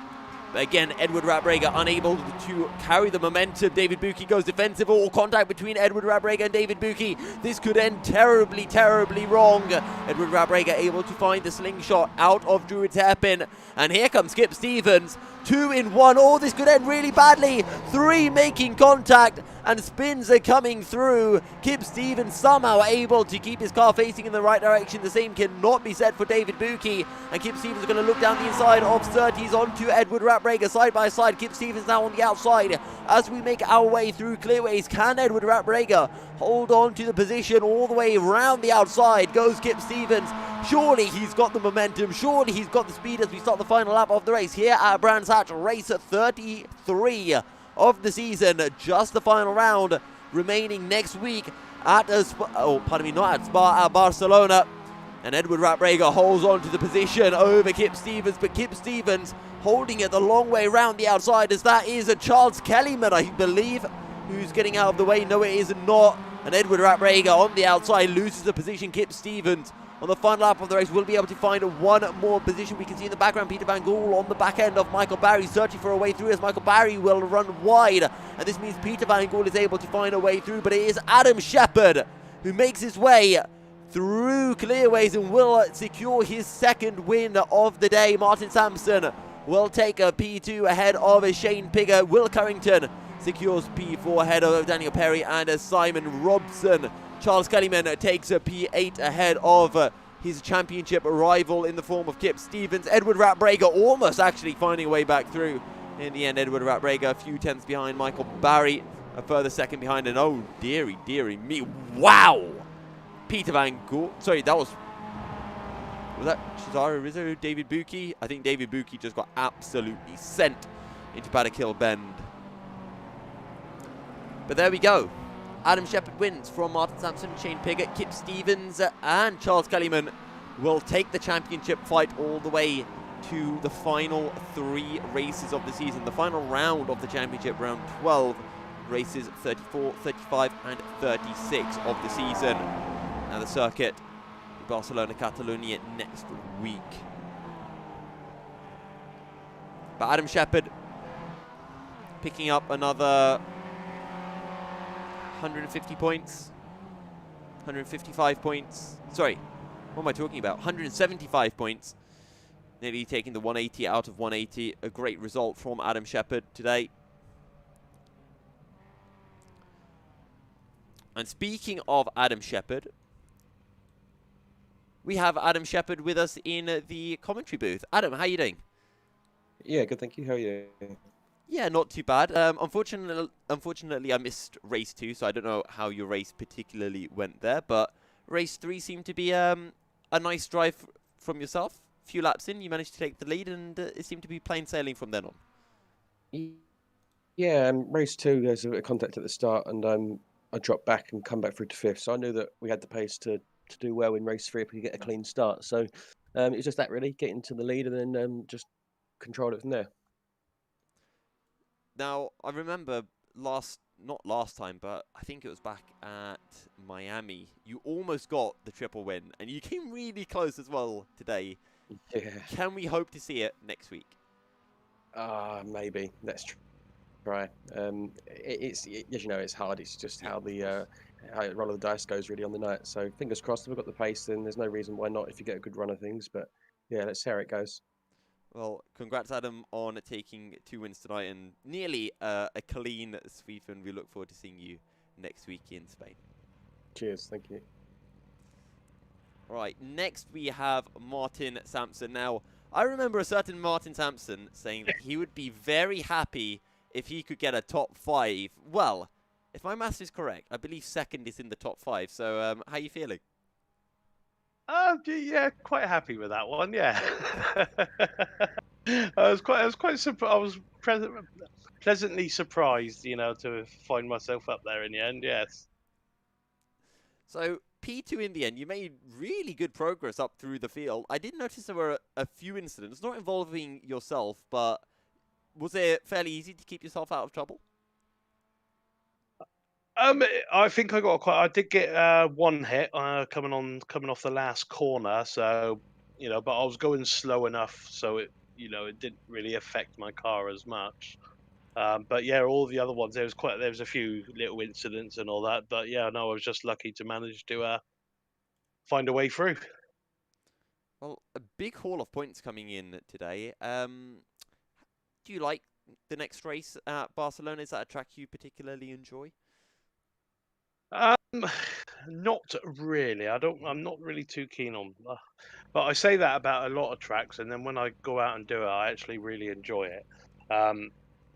Again, Edward Ratbrager unable to carry the momentum. David Buki goes defensive. All contact between Edward Ratbrager and David Buki. This could end terribly, terribly wrong. Edward Ratbrager able to find the slingshot out of Druid's hairpin. And here comes Kip Stevens. 2 in 1. Oh, this could end really badly. 3 making contact and spins are coming through. Kip Stevens somehow able to keep his car facing in the right direction. The same cannot be said for David Buki. And Kip Stevens is going to look down the inside of Surtees onto Edward Ratbrager. Side by side, Kip Stevens now on the outside. As we make our way through Clearways, can Edward Ratbrager hold on to the position all the way around the outside? Goes Kip Stevens. Surely he's got the momentum. Surely he's got the speed as we start the final lap of the race here at Brands Hatch. Race 33 of the season. Just the final round remaining next week at Spa, at Barcelona. And Edward Ratbrager holds on to the position over Kip Stevens, but Kip Stevens holding it the long way around the outside, as that is a Charles Kellyman, I believe, who's getting out of the way. No, it is not. And Edward Ratbrager on the outside loses the position. Kip Stevens on the final lap of the race will be able to find one more position. We can see in the background Peter Van Gaal on the back end of Michael Barry, searching for a way through as Michael Barry will run wide. And this means Peter Van Gaal is able to find a way through, but it is Adam Sheppard who makes his way through Clearways and will secure his second win of the day. Martin Sampson will take a P2 ahead of Shane Pigger. Will Carrington secures P4 ahead of Daniel Perry and Simon Robson. Charles Kellyman takes a P8 ahead of his championship rival in the form of Kip Stevens. Edward Ratbrager almost actually finding a way back through. In the end, Edward Ratbrager a few tenths behind Michael Barry, a further second behind, and oh dearie me, wow! Peter Van Gaal, sorry, was that Cesaro Rizzo, David Buki? I think David Buki just got absolutely sent into Paddock Hill Bend. But there we go. Adam Sheppard wins from Martin Sampson, Shane Pigott, Kip Stevens and Charles Kellyman will take the championship fight all the way to the final 3 races of the season. The final round of the championship, round 12, races 34, 35 and 36 of the season. Now the circuit, Barcelona, Catalonia next week. But Adam Sheppard picking up another 150 points, 155 points, sorry, what am I talking about, 175 points, nearly taking the 180 out of 180, a great result from Adam Sheppard today. And speaking of Adam Sheppard, we have Adam Sheppard with us in the commentary booth. Adam, how are you doing? Yeah, good, thank you. How are you? Yeah, not too bad. Unfortunately, I missed race 2, so I don't know how your race particularly went there. But race 3 seemed to be a nice drive from yourself. A few laps in, you managed to take the lead, and it seemed to be plain sailing from then on. Yeah, race 2, there's a bit of contact at the start, and I dropped back and come back through to 5th. So I knew that we had the pace to do well in race 3 if we could get a clean start. So it was just that really, getting to the lead and then just control it from there. Now, I remember not last time, but I think it was back at Miami. You almost got the triple win, and you came really close as well today. Yeah. Can we hope to see it next week? Maybe. Let's try. As you know, it's hard. It's just how the roll of the dice goes really on the night. So fingers crossed, if we've got the pace, then there's no reason why not if you get a good run of things. But yeah, let's see how it goes. Well, congrats, Adam, on taking 2 wins tonight and nearly a clean sweep, and we look forward to seeing you next week in Spain. Cheers, thank you. All right, next we have Martin Sampson. Now, I remember a certain Martin Sampson saying that he would be very happy if he could get a top 5. Well, if my maths is correct, I believe 2nd is in the top 5. So, how are you feeling? Yeah, quite happy with that one. Yeah, I was pleasantly surprised, to find myself up there in the end. Yes. So P2 in the end, you made really good progress up through the field. I did notice there were a few incidents, not involving yourself, but was it fairly easy to keep yourself out of trouble? I think I did get one hit coming off the last corner. So but I was going slow enough, so it didn't really affect my car as much. But yeah, all the other ones there was a few little incidents and all that. But yeah, no, I was just lucky to manage to find a way through. Well, a big haul of points coming in today. Do you like the next race at Barcelona? Is that a track you particularly enjoy? Not really. I'm not really too keen on. But I say that about a lot of tracks, and then when I go out and do it, I actually really enjoy it.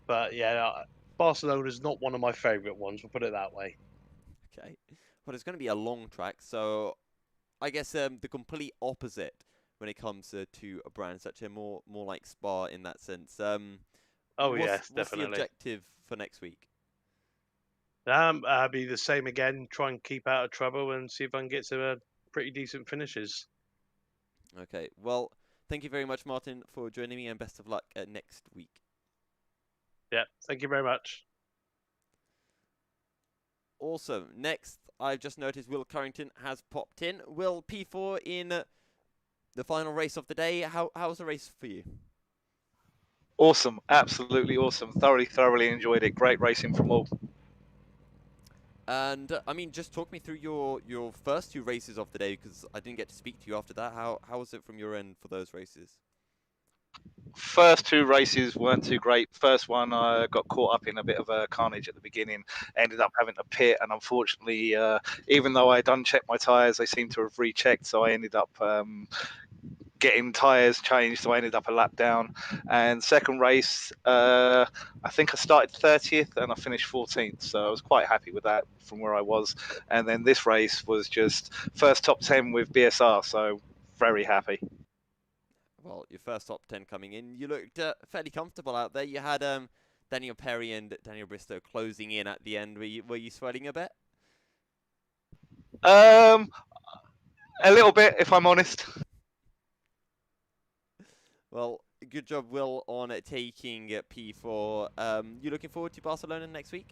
But yeah, Barcelona is not one of my favourite ones. We'll put it that way. Okay. Well, it's going to be a long track, so I guess the complete opposite when it comes to a brand such a more like Spa in that sense. Yes, what's definitely. The objective for next week? I'll be the same again. Try and keep out of trouble and see if I can get some pretty decent finishes. Okay. Well, thank you very much, Martin, for joining me, and best of luck next week. Yeah, thank you very much. Awesome. Next, I've just noticed Will Carrington has popped in. Will, P4 in the final race of the day. How was the race for you? Awesome. Absolutely awesome. Thoroughly enjoyed it. Great racing from all. And, I mean, just talk me through your first 2 races of the day, because I didn't get to speak to you after that. How was it from your end for those races? First 2 races weren't too great. First one, I got caught up in a bit of a carnage at the beginning. Ended up having to pit, and unfortunately, even though I done check my tyres, they seem to have rechecked, so I ended up getting tyres changed, so I ended up a lap down. And second race, I think I started 30th and I finished 14th, so I was quite happy with that from where I was. And then this race was just first top 10 with BSR, so very happy. Well, your first top 10 coming in, you looked fairly comfortable out there. You had Daniel Perry and Daniel Bristow closing in at the end. Were you sweating a bit? A little bit, if I'm honest. Well, good job, Will, on taking P4. You looking forward to Barcelona next week?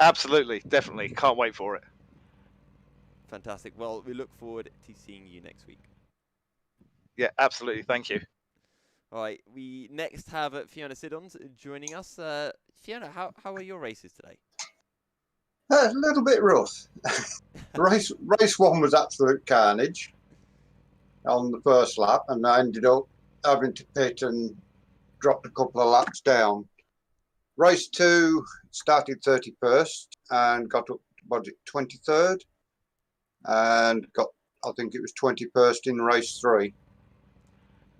Absolutely, definitely. Can't wait for it. Fantastic. Well, we look forward to seeing you next week. Yeah, absolutely. Thank you. All right. We next have Fiona Siddons joining us. Fiona, how are your races today? A little bit rough. race 1 was absolute carnage on the first lap, and I ended up having to pit and dropped a couple of laps down. Race 2 started 31st and got up was it 23rd, and got, I think it was 21st in race 3.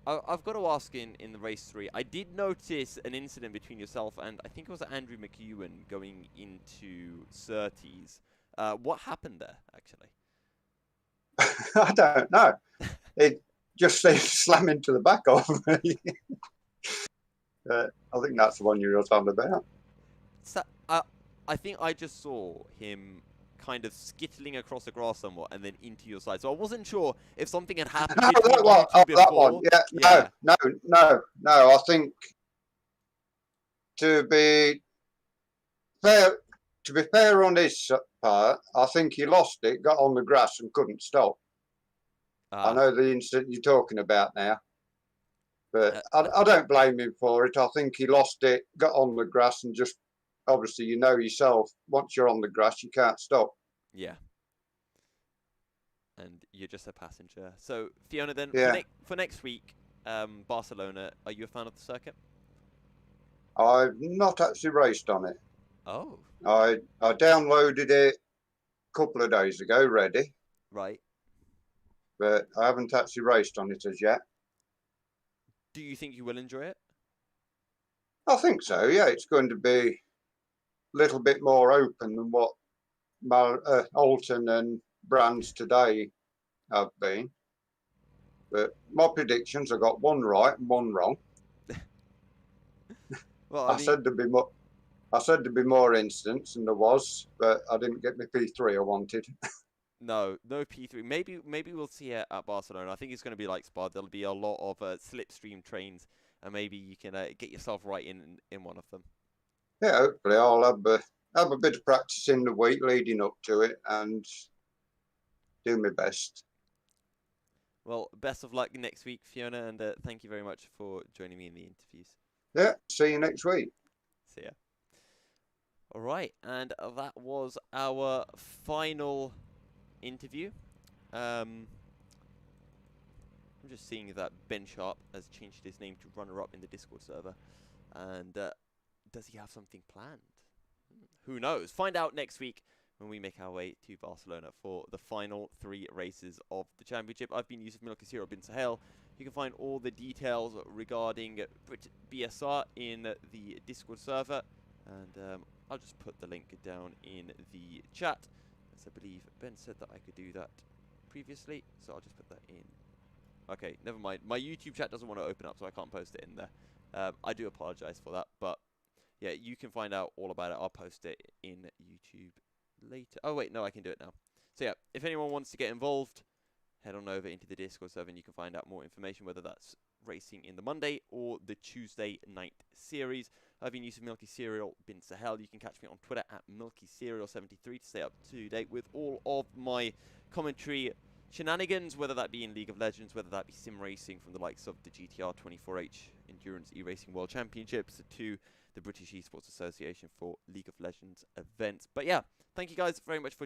I've got to ask in the race 3, I did notice an incident between yourself and I think it was Andrew Mcewen going into Surtees. What happened there, actually? I don't know. It just seemed to slam into the back of me. I think that's the one you were talking about. So, I think I just saw him kind of skittling across the grass somewhat and then into your side. So I wasn't sure if something had happened between you two before. That one. Yeah, no. I think to be fair on his part, I think he lost it, got on the grass and couldn't stop. I know the incident you're talking about now, but I don't blame him for it. I think he lost it, got on the grass, and just obviously, you know yourself, once you're on the grass, you can't stop. Yeah. And you're just a passenger. So, Fiona, then, for next week, Barcelona, are you a fan of the circuit? I've not actually raced on it. Oh. I downloaded it a couple of days ago, ready. Right. But I haven't actually raced on it as yet. Do you think you will enjoy it? I think so, yeah. It's going to be a little bit more open than what Alton and Brands today have been. But my predictions, I got one right and one wrong. Well, I said there'd be more incidents than there was, but I didn't get my P3 I wanted. No P3. Maybe we'll see it at Barcelona. I think it's going to be like Spa. There'll be a lot of slipstream trains, and maybe you can get yourself right in one of them. Yeah, hopefully I'll have a bit of practice in the week leading up to it and do my best. Well, best of luck next week, Fiona, and thank you very much for joining me in the interviews. Yeah, see you next week. See ya. All right, and that was our final interview. I'm just seeing that Ben Sharp has changed his name to runner-up in the Discord server, and does he have something planned? Who knows? Find out next week when we make our way to Barcelona for the final 3 races of the championship. I've been Yusuf Milk Zero bin Sahel. You can find all the details regarding BSR in the Discord server, and I'll just put the link down in the chat, as I believe Ben said that I could do that previously, so I'll just put that in. Okay, never mind. My YouTube chat doesn't want to open up, so I can't post it in there. I do apologize for that, but yeah, you can find out all about it. I'll post it in YouTube later. Oh wait, no, I can do it now. So yeah, if anyone wants to get involved, head on over into the Discord server and you can find out more information, whether that's racing in the Monday or the Tuesday night series. I've been using Milky Cereal bin Sahel. You can catch me on Twitter at MilkyCereal73 to stay up to date with all of my commentary shenanigans, whether that be in League of Legends, whether that be sim racing from the likes of the GTR 24H Endurance E-Racing World Championships to the British Esports Association for League of Legends events. But yeah, thank you guys very much for